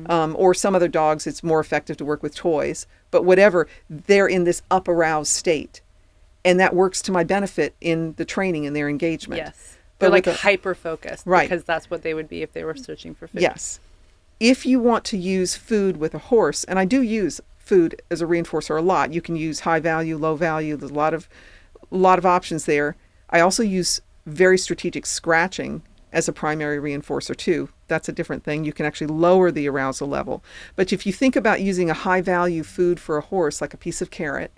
or some other dogs, it's more effective to work with toys, but whatever, they're in this up aroused state. And that works to my benefit in the training and their engagement. Yes. They're But hyper-focused. Right. Because that's what they would be if they were searching for food. Yes. If you want to use food with a horse, and I do use food as a reinforcer a lot. You can use high value, low value. There's a lot of options there. I also use very strategic scratching as a primary reinforcer too. That's a different thing. You can actually lower the arousal level. But if you think about using a high value food for a horse, like a piece of carrot,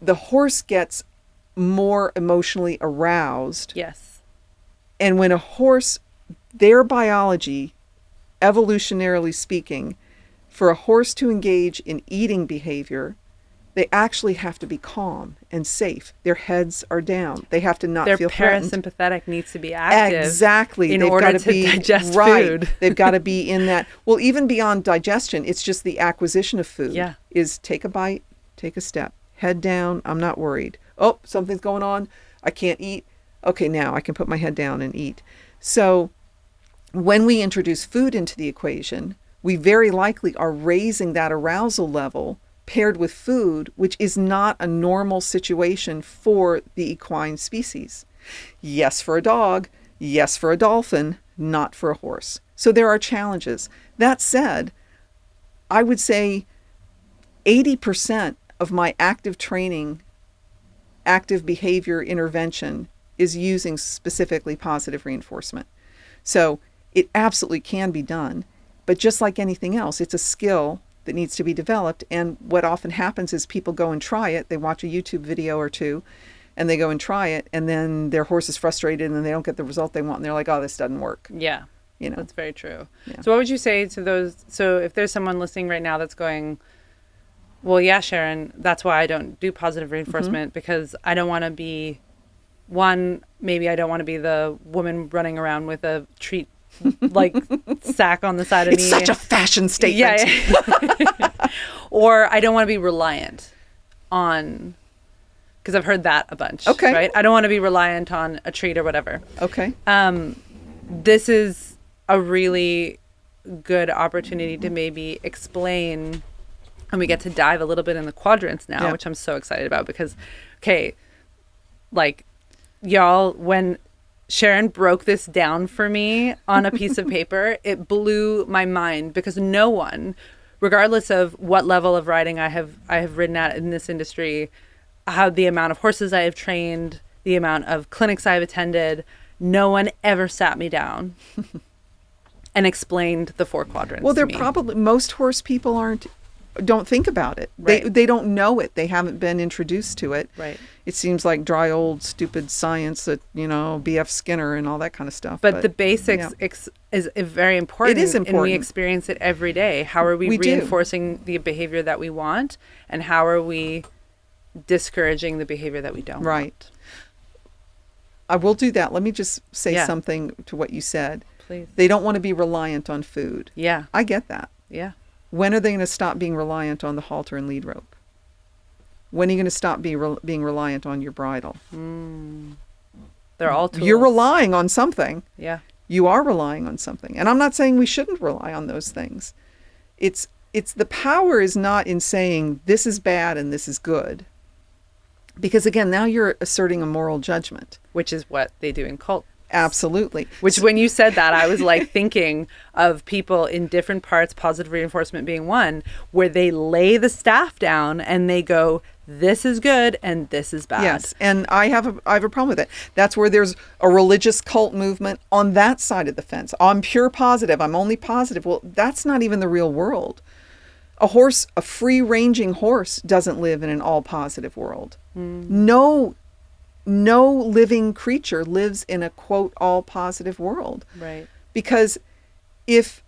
the horse gets more emotionally aroused. Yes. And when a horse, their biology, evolutionarily speaking, for a horse to engage in eating behavior, they actually have to be calm and safe. Their heads are down. They have to not feel threatened. Their parasympathetic needs to be active. Exactly. In order to digest food. They've got to be in that. Well, even beyond digestion, it's just the acquisition of food. Yeah. Is take a bite, take a step, head down. I'm not worried. Oh, something's going on. I can't eat. Okay, now I can put my head down and eat. So when we introduce food into the equation, we very likely are raising that arousal level paired with food, which is not a normal situation for the equine species. Yes, for a dog, yes, for a dolphin, not for a horse. So there are challenges. That said, I would say 80% of my active training, active behavior intervention is using specifically positive reinforcement. So it absolutely can be done. But just like anything else, it's a skill that needs to be developed. And what often happens is people go and try it. They watch a YouTube video or two, and they go and try it, and then their horse is frustrated, and they don't get the result they want, and they're like, oh, this doesn't work. Yeah. You know? That's very true. Yeah. So what would you say to those? So if there's someone listening right now that's going, well, yeah, Sharon, that's why I don't do positive reinforcement, because I don't want to be, maybe I don't want to be the woman running around with a treat like sack on the side of me. It's such a fashion statement. Yeah. Or I don't want to be reliant on, because I've heard that a bunch. Okay. Right? I don't want to be reliant on a treat or whatever. Okay. This is a really good opportunity to maybe explain, and we get to dive a little bit in the quadrants now, which I'm so excited about because, okay, like, y'all, when Sharon broke this down for me on a piece of paper, it blew my mind, because no one, regardless of what level of riding I have ridden at in this industry, how the amount of horses I have trained, the amount of clinics I've attended, no one ever sat me down and explained the 4 quadrants. Well, they're to me. probably, most horse people don't think about it. Right. They don't know it. They haven't been introduced to it. Right. It seems like dry old stupid science that, B.F. Skinner and all that kind of stuff. But the basics is very important. It is important. And we experience it every day. How are we reinforcing the behavior that we want? And how are we discouraging the behavior that we don't want? I will do that. Let me just say something to what you said. Please. They don't want to be reliant on food. Yeah. I get that. Yeah. When are they going to stop being reliant on the halter and lead rope? When are you going to stop being reliant on your bridle? They're all tools. You're relying on something. Yeah. You are relying on something. And I'm not saying we shouldn't rely on those things. It's the power is not in saying this is bad and this is good. Because again, now you're asserting a moral judgment. Which is what they do in cult. Absolutely. Which, when you said that, I was like thinking of people in different parts, positive reinforcement being one, where they lay the staff down and they go, this is good and this is bad. Yes, and I have a problem with it. That's where there's a religious cult movement on that side of the fence. I'm pure positive. I'm only positive. Well, that's not even the real world. A free-ranging horse doesn't live in an all-positive world. No living creature lives in a, quote, all-positive world. Right. Because if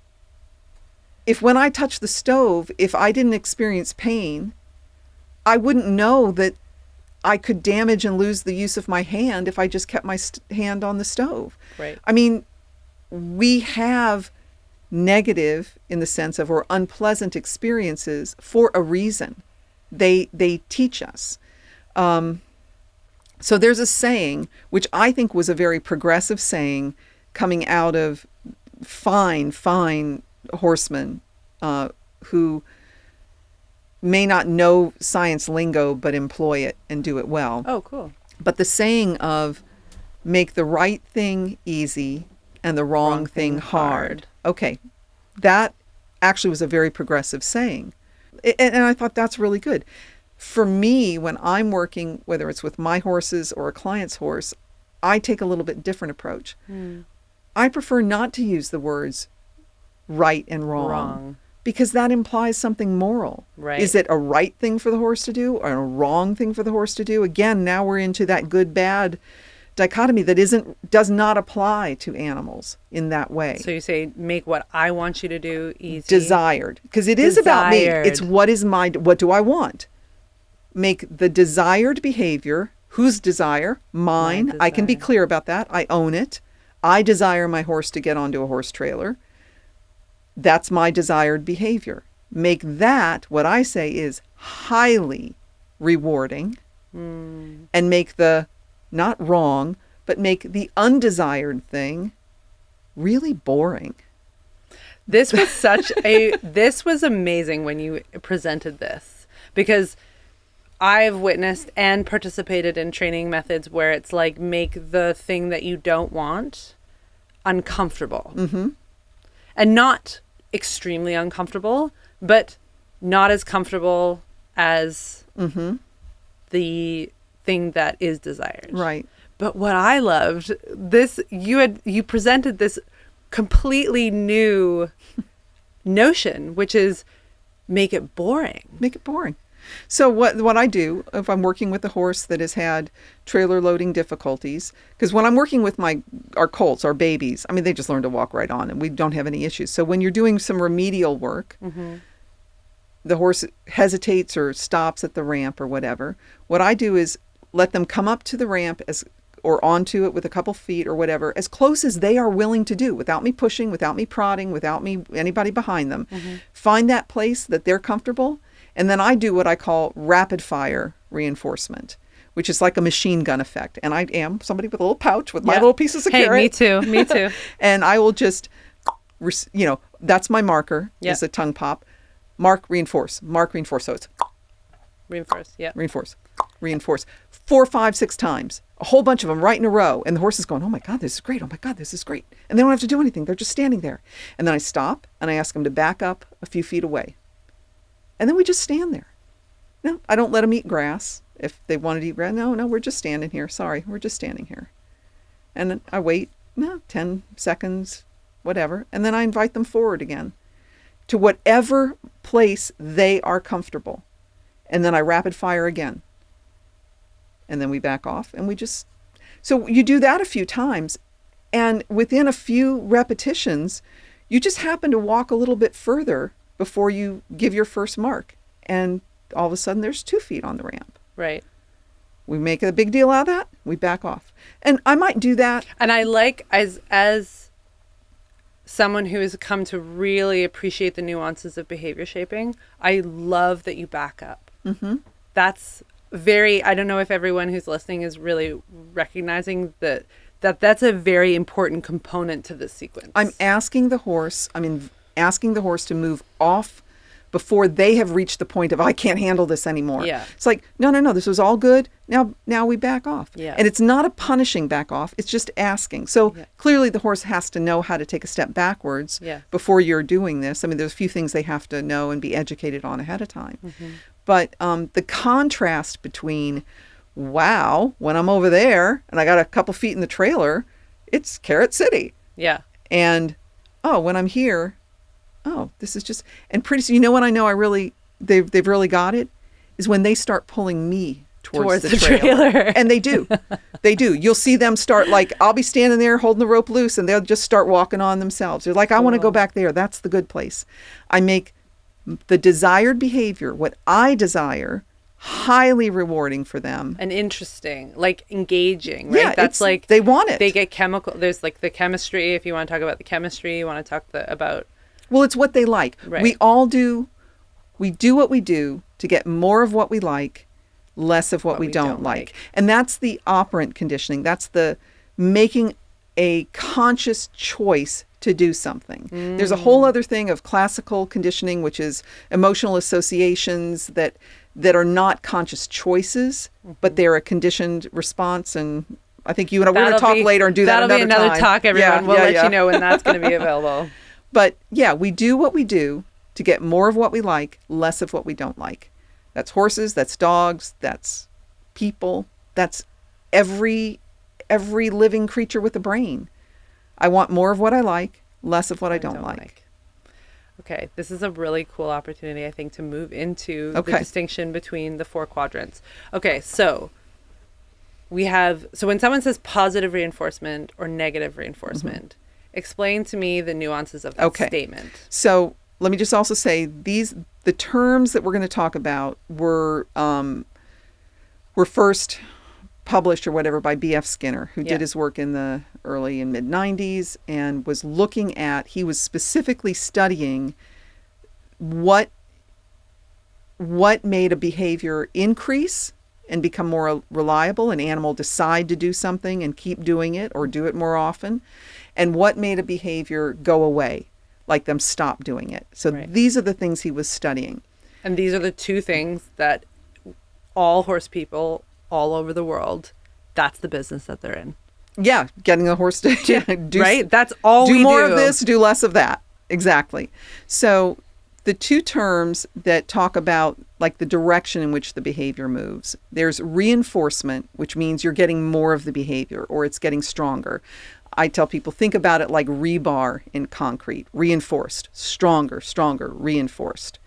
when I touch the stove, if I didn't experience pain, I wouldn't know that I could damage and lose the use of my hand if I just kept my hand on the stove. Right. I mean, we have negative, in the sense of, or unpleasant experiences for a reason. They teach us. So there's a saying, which I think was a very progressive saying, coming out of fine horsemen who may not know science lingo but employ it and do it well. Oh, cool. But the saying of make the right thing easy and the wrong thing hard. Okay, that actually was a very progressive saying. And I thought that's really good. For me, when I'm working, whether it's with my horses or a client's horse, I take a little bit different approach. I prefer not to use the words right and wrong. Because that implies something moral. Right. Is it a right thing for the horse to do or a wrong thing for the horse to do? Again, now we're into that good-bad dichotomy that does not apply to animals in that way. So you say, make what I want you to do easy. Desired. Because it is about me. It's what do I want? Make the desired behavior. Whose desire? Mine. I can be clear about that. I own it. I desire my horse to get onto a horse trailer. That's my desired behavior. Make that, what I say is highly rewarding, and make the, not wrong, but make the undesired thing really boring. This was amazing when you presented this, because I've witnessed and participated in training methods where it's like, make the thing that you don't want uncomfortable. Mm-hmm. And not extremely uncomfortable, but not as comfortable as the thing that is desired. Right. But what I loved, you presented this completely new notion, which is make it boring. Make it boring. So what I do if I'm working with a horse that has had trailer loading difficulties, because when I'm working with our colts, our babies, I mean, they just learn to walk right on and we don't have any issues. So when you're doing some remedial work, the horse hesitates or stops at the ramp or whatever, what I do is let them come up to the ramp or onto it with a couple feet or whatever, as close as they are willing to do, without me pushing, without me prodding, without anybody behind them. Find that place that they're comfortable. And then I do what I call rapid fire reinforcement, which is like a machine gun effect. And I am somebody with a little pouch with my little pieces of carrot. Me too. And I will just, that's my marker, is a tongue pop. Mark, reinforce. Mark, reinforce. So it's reinforce. 4, 5, 6 times. A whole bunch of them right in a row. And the horse is going, oh my God, this is great. Oh my God, this is great. And they don't have to do anything. They're just standing there. And then I stop and I ask them to back up a few feet away. And then we just stand there. No, I don't let them eat grass. If they wanted to eat grass, no, we're just standing here. Sorry, we're just standing here. And then I wait, 10 seconds, whatever. And then I invite them forward again to whatever place they are comfortable. And then I rapid fire again. And then we back off and so you do that a few times. And within a few repetitions, you just happen to walk a little bit further before you give your first mark. And all of a sudden there's 2 feet on the ramp. Right. We make a big deal out of that. We back off. And I might do that. And I like, as someone who has come to really appreciate the nuances of behavior shaping, I love that you back up. That's I don't know if everyone who's listening is really recognizing that's a very important component to this sequence. I'm asking the horse to move off before they have reached the point of, I can't handle this anymore. Yeah. It's like, no, this was all good. Now we back off. Yeah. And it's not a punishing back off. It's just asking. So clearly the horse has to know how to take a step backwards before you're doing this. I mean, there's a few things they have to know and be educated on ahead of time. But the contrast between, wow, when I'm over there and I got a couple feet in the trailer, it's Carrot City. Yeah. And, when I'm here, this is just, and pretty soon, when I know they've really got it, is when they start pulling me towards the trailer. And they do. You'll see them start, like, I'll be standing there holding the rope loose and they'll just start walking on themselves. They're like, I want to go back there. That's the good place. I make the desired behavior, what I desire, highly rewarding for them. And interesting, like engaging, right? Yeah, that's like, they want it. They get chemical, there's like the chemistry, if you want to talk about the chemistry, you want to talk about... Well, it's what they like. Right. We do what we do to get more of what we like, less of what we don't like. And that's the operant conditioning. That's the making a conscious choice to do something. There's a whole other thing of classical conditioning, which is emotional associations that are not conscious choices, but they're a conditioned response. And I think you and I, we're going to talk later and do that another time. That'll be another talk, everyone. We'll let you know when that's going to be available. But we do what we do to get more of what we like, less of what we don't like. That's horses, that's dogs, that's people, that's every living creature with a brain. I want more of what I like, less of what I don't like. Okay, this is a really cool opportunity, I think, to move into the distinction between the 4 quadrants. Okay, so when someone says positive reinforcement or negative reinforcement, explain to me the nuances of that statement. So let me just also say the terms that we're going to talk about were first published or whatever by B.F. Skinner, who did his work in the early and mid 90s and was he was specifically studying what made a behavior increase and become more reliable, an animal decide to do something and keep doing it or do it more often, and what made a behavior go away, like them stop doing it. So Right. these are the things he was studying. And these are the two things that all horse people all over the world, that's the business that they're in. Yeah, getting the horse to do, Right? That's all we do. do more of this, do less of that. Exactly. So the two terms that talk about like the direction in which the behavior moves, there's reinforcement, which means you're getting more of the behavior or it's getting stronger. I tell people, think about it like rebar in concrete, reinforced, stronger, reinforced.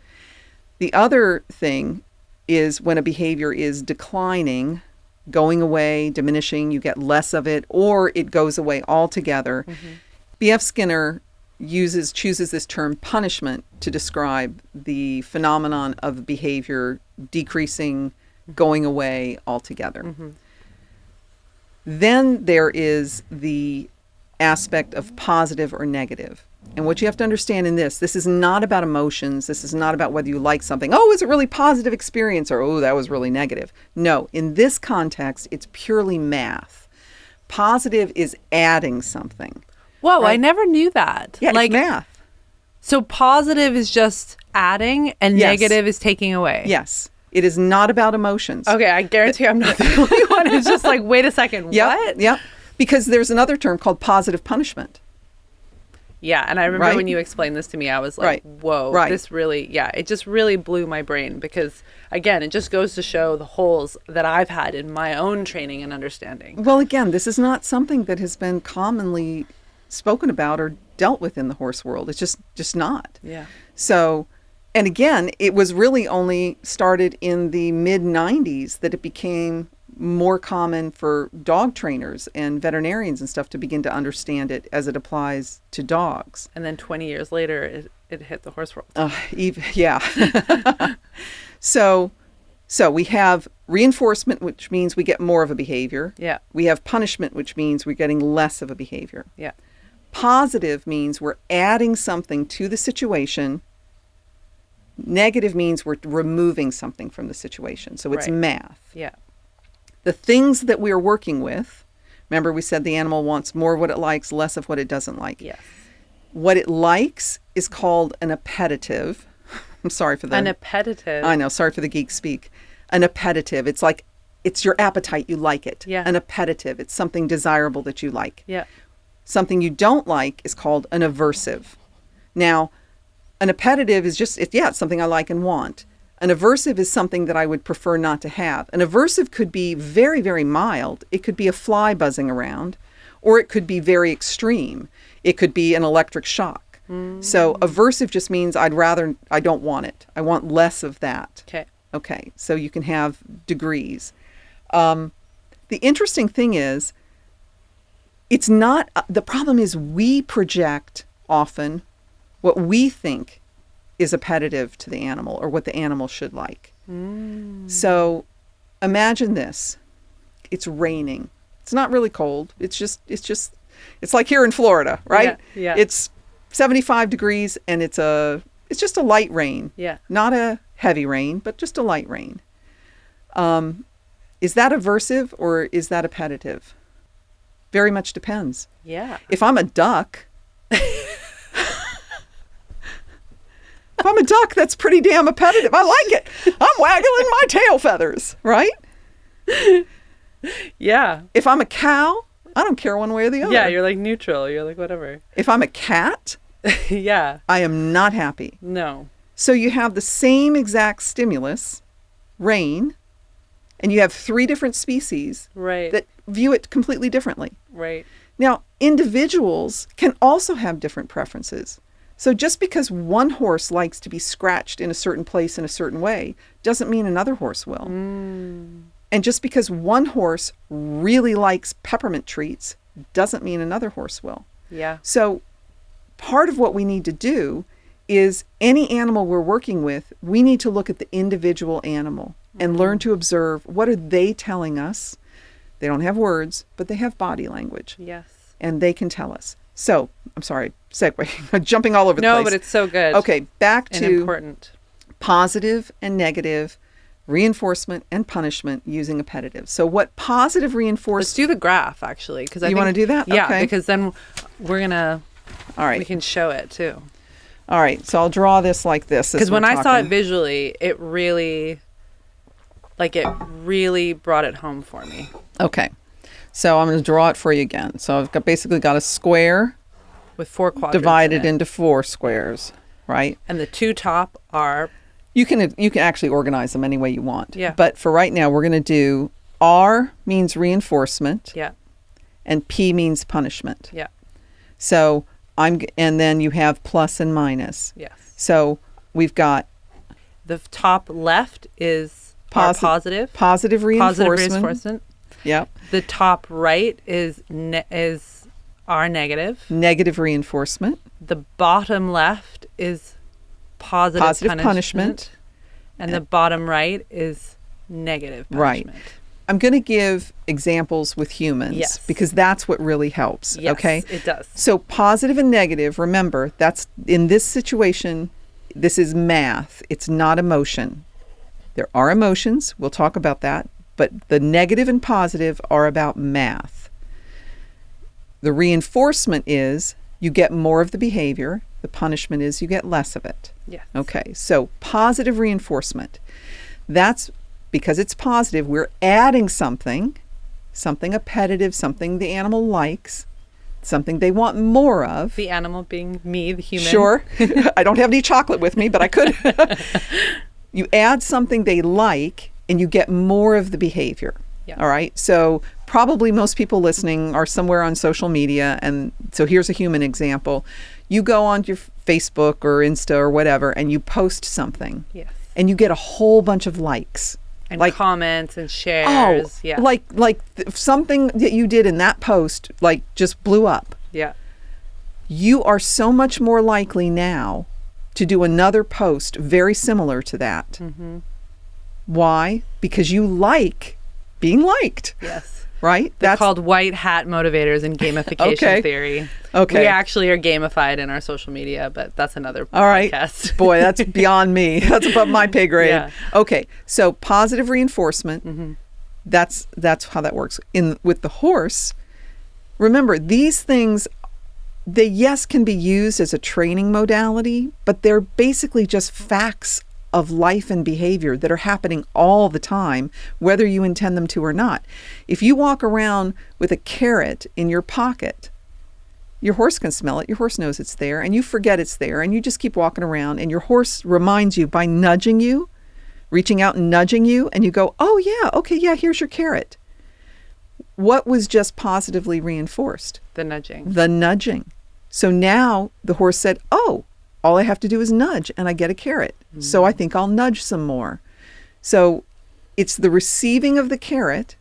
The other thing is when a behavior is declining, going away, diminishing, you get less of it, or it goes away altogether. B.F. Skinner chooses this term punishment to describe the phenomenon of behavior decreasing, going away altogether. Then there is the aspect of positive or negative. And what you have to understand in this is not about emotions. This is not about whether you like something. Oh, is it really positive experience? Or, oh, that was really negative. No, in this context, it's purely math. Positive is adding something. Whoa, Right. I never knew that. Yeah, like, it's math. so positive is just adding and Yes. negative is taking away. Yes. It is not about emotions. Okay, I guarantee I'm not the only one. It's just like, wait a second, what? Yep. Because there's another term called positive punishment. Yeah, and I remember Right? when you explained this to me, I was like, Right. whoa, Right. this really, it just really blew my brain because, again, it just goes to show the holes that I've had in my own training and understanding. Well, again, this is not something that has been commonly spoken about or dealt with in the horse world. It's just not. Yeah. So, and again, it was really only started in the mid-90s that it became more common for dog trainers and veterinarians and stuff to begin to understand it as it applies to dogs. And then 20 years later, it hit the horse world. Yeah. So we have reinforcement, which means we get more of a behavior. Yeah. We have punishment, which means we're getting less of a behavior. Yeah. Positive means we're adding something to the situation. Negative means we're removing something from the situation. So it's Right. math. Yeah. The things that we're working with, remember we said the animal wants more of what it likes, less of what it doesn't like. Yes. What it likes is called an appetitive. I'm sorry for the... An appetitive. I know, sorry for the geek speak. An appetitive. It's like, it's your appetite, you like it. Yeah. An appetitive. It's something desirable that you like. Yeah. Something you don't like is called an aversive. Now, an appetitive is just, it's something I like and want. An aversive is something that I would prefer not to have. An aversive could be very, very mild. It could be a fly buzzing around, or it could be very extreme. It could be an electric shock. So aversive just means I don't want it. I want less of that. Okay. Okay, so you can have degrees. The interesting thing is, it's not, the problem is we project often what we think is appetitive to the animal or what the animal should like. So imagine this. It's raining. It's not really cold. It's like here in Florida, right? Yeah. It's 75 degrees and it's just a light rain. Yeah. Not a heavy rain, but just a light rain. Is that aversive or is that appetitive? Very much depends. Yeah. If I'm a duck, that's pretty damn appetitive. I like it. I'm waggling my tail feathers, right? Yeah. If I'm a cow, I don't care one way or the other. Yeah, you're like neutral. You're like whatever. If I'm a cat, Yeah. I am not happy. No. So you have the same exact stimulus, rain, and you have 3 different species Right. that view it completely differently. Right. Now, individuals can also have different preferences. So just because one horse likes to be scratched in a certain place in a certain way doesn't mean another horse will. And just because one horse really likes peppermint treats doesn't mean another horse will. Yeah. So part of what we need to do is any animal we're working with, we need to look at the individual animal and learn to observe what are they telling us. They don't have words, but they have body language. Yes. And they can tell us. So, I'm sorry, segue, jumping all over the place. No, but it's so good. Okay, back And to important. positive and negative. reinforcement, and punishment using appetitive. So what positive Let's reinforcement... do the graph, actually. Because You want to do that? Yeah, Okay. because then we're going to... All right. We can show it, too. All right. So I'll draw this like this. Because when I saw it visually, it really brought it home for me. Okay. So I'm going to draw it for you again. So I've basically got a square With 4 quadrants divided in it. into 4 squares, right? And the 2 top are... You can actually organize them any way you want. Yeah. But for right now, we're going to do R means reinforcement Yeah, and P means punishment. yeah, So and then you have plus and minus. yes. So we've got The top left is our positive. positive reinforcement. Positive reinforcement. Yep. The top right is our negative. Negative reinforcement. The bottom left is positive punishment. And the bottom right is negative Right. punishment. I'm going to give examples with humans Yes. because that's what really helps. Yes, Okay. it does. So positive and negative, remember, that's in this situation, this is math. It's not emotion. There are emotions. We'll talk about that. But the negative and positive are about math. The reinforcement is you get more of the behavior. The punishment is you get less of it. Yes. Okay. So positive reinforcement. That's because it's positive. We're adding something appetitive, something the animal likes, something they want more of. The animal being me, the human. Sure. I don't have any chocolate with me, but I could. You add something they like and you get more of the behavior. Yeah. All right. So probably most people listening are somewhere on social media. And so here's a human example. You go on your Facebook or Insta or whatever and you post something. Yes. And you get a whole bunch of likes. And like comments and shares. Yeah. Something that you did in that post, like just blew up. Yeah. You are so much more likely now to do another post very similar to that. Mm-hmm. Why? Because you like being liked, Yes. right? That's called white hat motivators in gamification theory. Okay. We actually are gamified in our social media, but that's another All right. podcast. Boy, that's beyond me. That's above my pay grade. Yeah. Okay. So positive reinforcement, Mm-hmm. that's how that works. With the horse, remember, these things, they, yes, can be used as a training modality, but they're basically just facts of life and behavior that are happening all the time, whether you intend them to or not. If you walk around with a carrot in your pocket, your horse can smell it. Your horse knows it's there, and you forget it's there, and you just keep walking around, and your horse reminds you by nudging you, reaching out and nudging you, and you go, oh, yeah, okay, yeah, here's your carrot. What was just positively reinforced? The nudging. The nudging. So now the horse said, oh, all I have to do is nudge and I get a carrot. Mm-hmm. So I think I'll nudge some more. So it's the receiving of the carrot,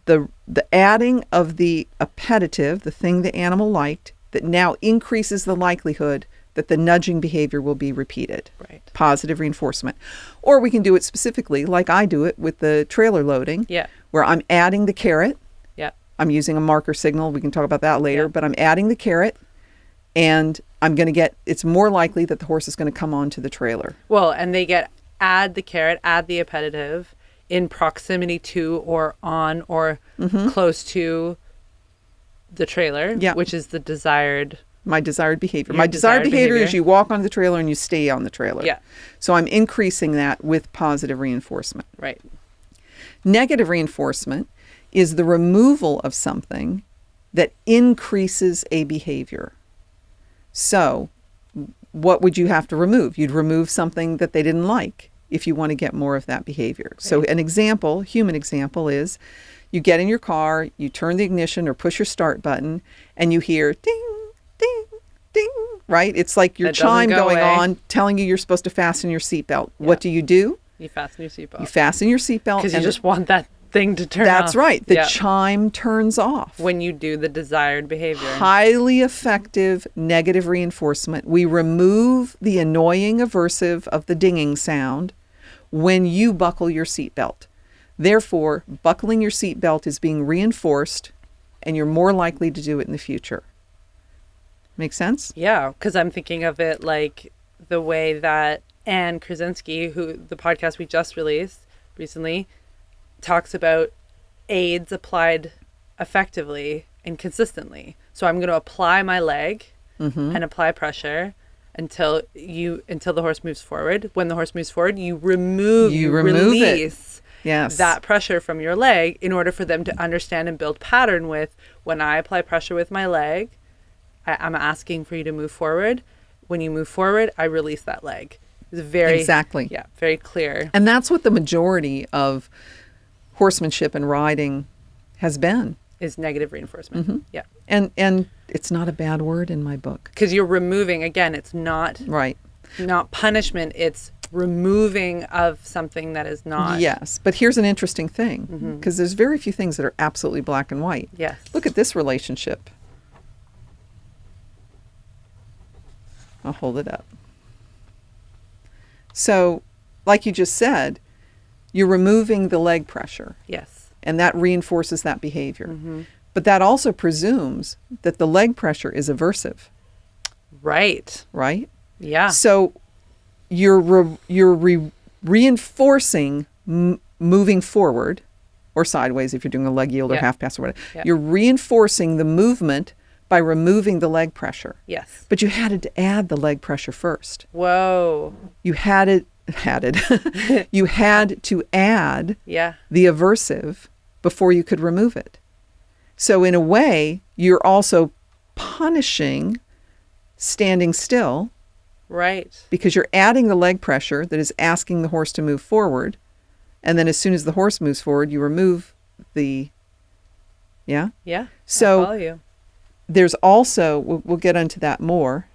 the adding of the appetitive, the thing the animal liked, that now increases the likelihood that the nudging behavior will be repeated. Right. Positive reinforcement. Or we can do it specifically, like I do it with the trailer loading, Yeah. where I'm adding the carrot. Yeah. I'm using a marker signal. We can talk about that later, Yeah. but I'm adding the carrot and I'm going to it's more likely that the horse is going to come onto the trailer. Well, and they add the carrot, add the appetitive in proximity to or on or close to the trailer, which is the desired... My desired behavior. Your My desired behavior is behavior. you walk on the trailer and you stay on the trailer. Yeah. So I'm increasing that with positive reinforcement. Right. Negative reinforcement is the removal of something that increases a behavior. So what would you have to remove? You'd remove something that they didn't like if you want to get more of that behavior. Right. So an example, human example, is you get in your car, you turn the ignition or push your start button, and you hear ding, ding, ding, right? It's like your chime going on telling you you're supposed to fasten your seatbelt. Yeah. What do? You fasten your seatbelt. You fasten your seatbelt. Because you just want that thing to turn off. That's right. The chime turns off. When you do the desired behavior. Highly effective negative reinforcement. We remove the annoying aversive of the dinging sound when you buckle your seatbelt. Therefore, buckling your seatbelt is being reinforced and you're more likely to do it in the future. Make sense? Yeah, because I'm thinking of it like the way that Anne Krasinski, who the podcast we just released recently, talks about aids applied effectively and consistently. So I'm going to apply my leg and apply pressure until the horse moves forward. When the horse moves forward, you release that pressure from your leg in order for them to understand and build pattern with, when I apply pressure with my leg, I'm asking for you to move forward. When you move forward, I release that leg. It's very very clear. And that's what the majority of horsemanship and riding has been. Is negative reinforcement. Yeah. And it's not a bad word in my book. Because you're removing, again, it's not not punishment, it's removing of something that is not. Yes, but here's an interesting thing, because there's very few things that are absolutely black and white. Yes. Look at this relationship. I'll hold it up. So, like you just said, you're removing the leg pressure. Yes. And that reinforces that behavior. But that also presumes that the leg pressure is aversive. Right. Right? Yeah. So you're reinforcing moving forward or sideways if you're doing a leg yield or half pass or whatever. Yeah. You're reinforcing the movement by removing the leg pressure. Yes. But you had to add the leg pressure first. Whoa. You had to add the aversive before you could remove it. So in a way, you're also punishing standing still. Right. Because you're adding the leg pressure that is asking the horse to move forward. And then as soon as the horse moves forward, you remove the, Yeah. So I follow you. There's also, we'll get into that more.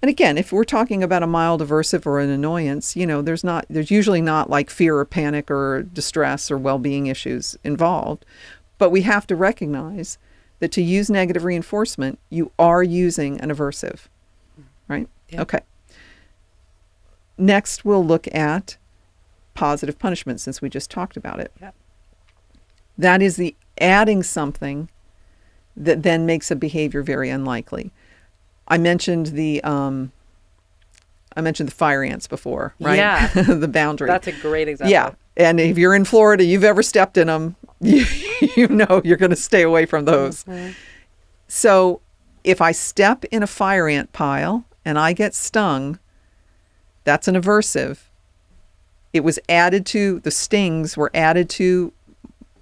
And again, if we're talking about a mild aversive or an annoyance, there's usually not like fear or panic or distress or well-being issues involved. But we have to recognize that to use negative reinforcement, you are using an aversive, right? Yeah. Okay. Next, we'll look at positive punishment, since we just talked about it. Yeah. That is the adding something that then makes a behavior very unlikely. I mentioned the fire ants before, right? Yeah. The boundary. That's a great example. Yeah. And if you're in Florida, you've ever stepped in them, you know you're going to stay away from those. So if I step in a fire ant pile and I get stung, that's an aversive. It was added to, the stings were added to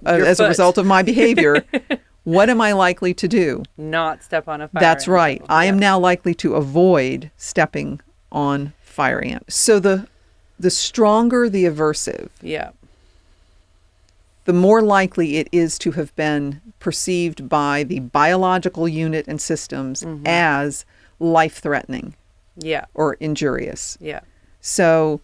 as a result of my behavior. What am I likely to do? Not step on a fire That's ant. right. I am now likely to avoid stepping on fire ant. So the stronger the aversive, the more likely it is to have been perceived by the biological unit and systems as life-threatening or injurious. So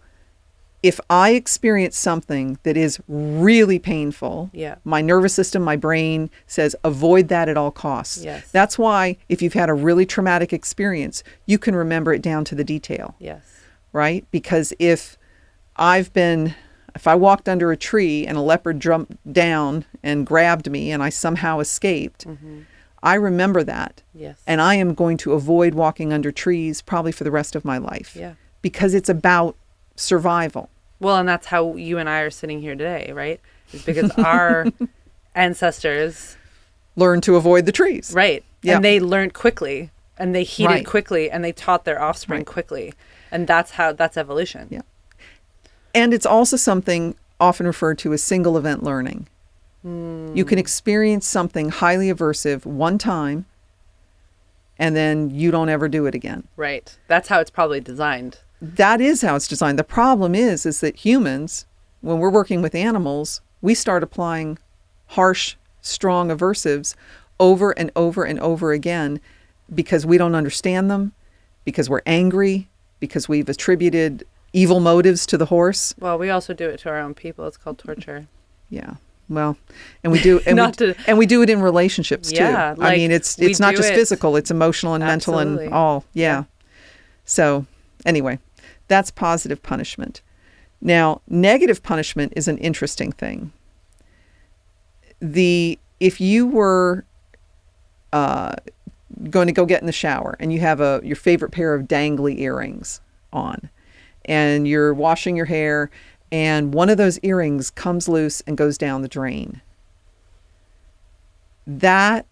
if I experience something that is really painful, my nervous system, my brain says, avoid that at all costs. That's why if you've had a really traumatic experience, you can remember it down to the detail. Right? Because if I walked under a tree and a leopard jumped down and grabbed me and I somehow escaped, I remember that. And I am going to avoid walking under trees probably for the rest of my life. Because it's about survival. Well, and that's how you and I are sitting here today, right? It's because our ancestors learned to avoid the trees. Right. And they learned quickly and they heeded quickly and they taught their offspring quickly. And that's evolution. And it's also something often referred to as single event learning. You can experience something highly aversive one time and then you don't ever do it again. Right. That's how it's probably designed. That is how it's designed. The problem is that humans, when we're working with animals, we start applying harsh, strong aversives over and over and over again because we don't understand them, because we're angry, because we've attributed evil motives to the horse. Well, we also do it to our own people. It's called torture. Yeah. Well, and we do, and we do it in relationships too. Yeah, I mean, it's not just physical; it's emotional and mental and all. Yeah. So, anyway, that's positive punishment. Now, negative punishment is an interesting thing. If you were going to go get in the shower and you have your favorite pair of dangly earrings on, and you're washing your hair and one of those earrings comes loose and goes down the drain. That,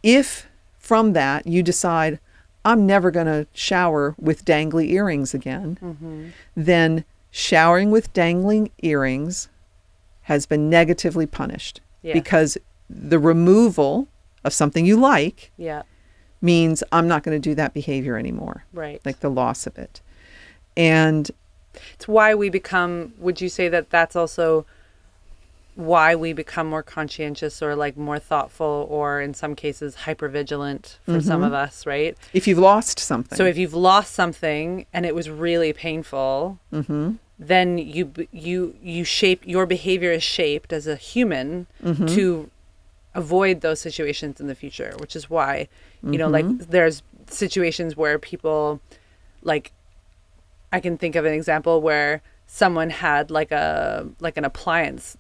if from that you decide, I'm never going to shower with dangly earrings again, then showering with dangling earrings has been negatively punished because the removal of something you like means I'm not going to do that behavior anymore. Right. Like the loss of it. And it's why we become, would you say that that's also why we become more conscientious or like more thoughtful or in some cases hypervigilant for some of us, right? If you've lost something. So if you've lost something and it was really painful, then you shape, your behavior is shaped as a human to avoid those situations in the future, which is why, you know, like there's situations where people, like, I can think of an example where someone had like an appliance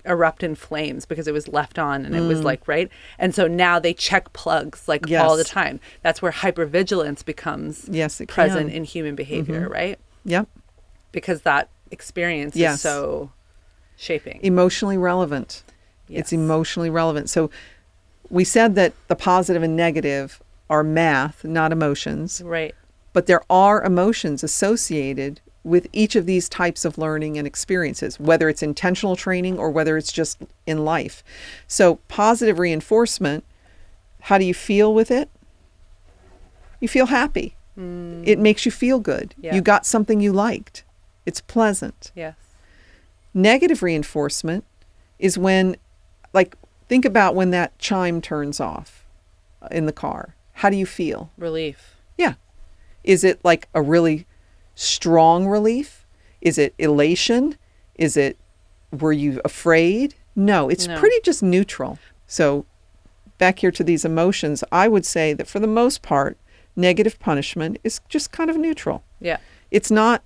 erupt in flames because it was left on and it was like, right? And so now they check plugs like all the time. That's where hypervigilance becomes present in human behavior, right? Yep. Because that experience is so shaping. Emotionally relevant. Yes. It's emotionally relevant. So we said that the positive and negative are math, not emotions. Right. But there are emotions associated with each of these types of learning and experiences, whether it's intentional training or whether it's just in life. So positive reinforcement, how do you feel with it? You feel happy. It makes you feel good. Yeah. You got something you liked. It's pleasant. Yes. Negative reinforcement is when, like, think about when that chime turns off in the car. How do you feel? Relief. Yeah. Is it like a really strong relief? Is it elation? Were you afraid? No, it's pretty just neutral. So back here to these emotions, I would say that for the most part, negative punishment is just kind of neutral. Yeah. It's not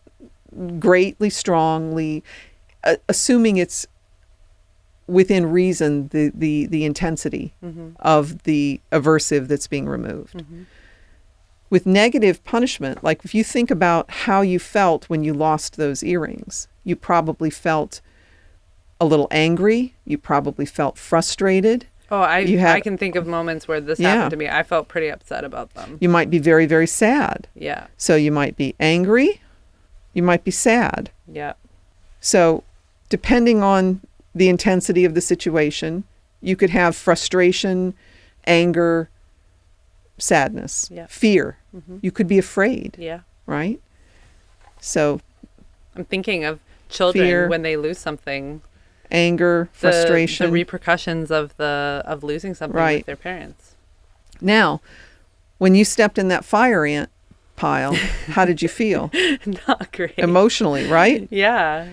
greatly, strongly, assuming it's within reason, the intensity of the aversive that's being removed. With negative punishment, like if you think about how you felt when you lost those earrings, you probably felt a little angry. You probably felt frustrated. Oh, I can think of moments where this happened to me. I felt pretty upset about them. You might be very, very sad. Yeah. So you might be angry. You might be sad. Yeah. So depending on the intensity of the situation, you could have frustration, anger, sadness, fear. You could be afraid. Yeah. Right? So I'm thinking of children fear, when they lose something. Anger, frustration. The repercussions of losing something with their parents. Now, when you stepped in that fire ant pile, how did you feel? Not great. Emotionally, right? Yeah.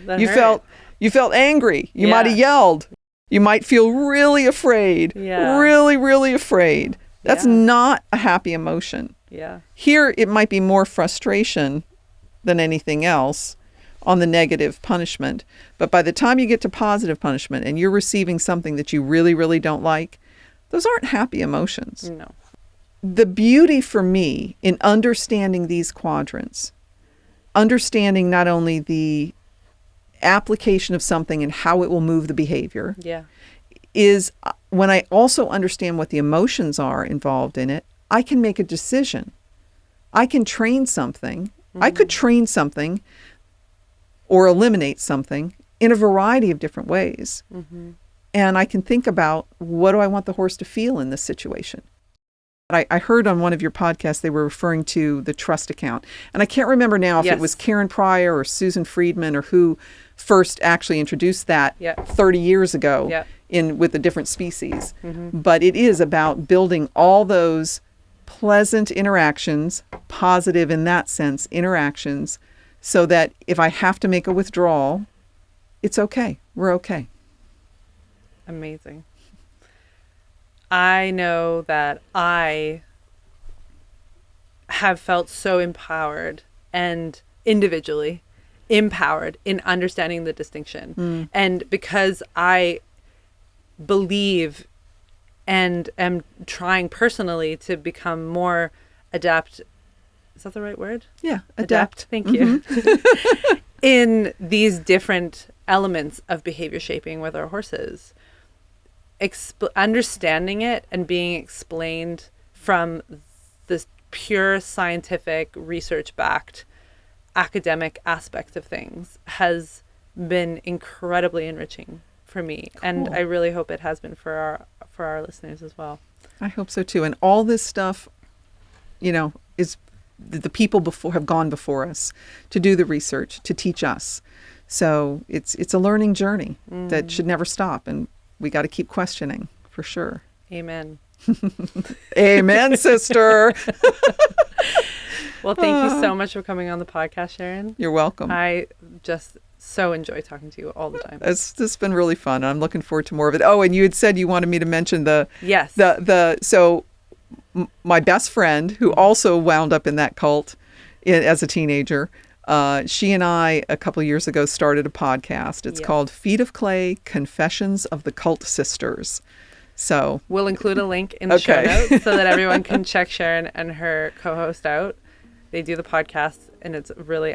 You felt angry. You might have yelled. You might feel really afraid. Yeah. Really, really afraid. That's not a happy emotion. Yeah. Here, it might be more frustration than anything else on the negative punishment. But by the time you get to positive punishment and you're receiving something that you really, really don't like, those aren't happy emotions. No. The beauty for me in understanding these quadrants, understanding not only the application of something and how it will move the behavior, is when I also understand what the emotions are involved in it, I can make a decision. I can train something. I could train something or eliminate something in a variety of different ways. And I can think about, what do I want the horse to feel in this situation? I heard on one of your podcasts, they were referring to the trust account. And I can't remember now if it was Karen Pryor or Susan Friedman or who first actually introduced that 30 years ago with a different species. But it is about building all those pleasant interactions, positive in that sense, interactions, so that if I have to make a withdrawal, it's okay. We're okay. Amazing. I know that I have felt so empowered and individually empowered in understanding the distinction. And because I believe and am trying personally to become more adept is that the right word? Yeah, adapt. Thank you. In these different elements of behavior shaping with our horses. Understanding it and being explained from this pure scientific, research-backed, academic aspect of things has been incredibly enriching for me. Cool. And I really hope it has been for our listeners as well. I hope so too. And all this stuff, is the people have gone before us to do the research, to teach us. So it's a learning journey that should never stop, and we got to keep questioning for sure. Amen. Amen, sister. Well, thank you so much for coming on the podcast, Sharon. You're welcome. I just so enjoy talking to you all the time. It's just been really fun. I'm looking forward to more of it. Oh, and you had said you wanted me to mention my best friend, who also wound up in that cult as a teenager, she and I, a couple of years ago, started a podcast. It's called Feet of Clay, Confessions of the Cult Sisters. So we'll include a link in the show notes so that everyone can check Sharon and her co-host out. They do the podcast, and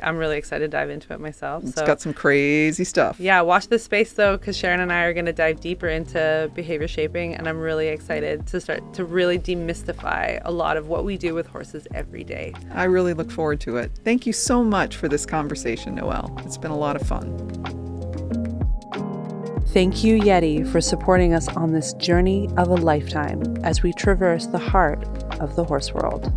I'm really excited to dive into it myself. It's got some crazy stuff. Yeah, watch this space though, because Sharon and I are going to dive deeper into behavior shaping, and I'm really excited to start to really demystify a lot of what we do with horses every day. I really look forward to it. Thank you so much for this conversation, Noelle. It's been a lot of fun. Thank you, Yeti, for supporting us on this journey of a lifetime as we traverse the heart of the horse world.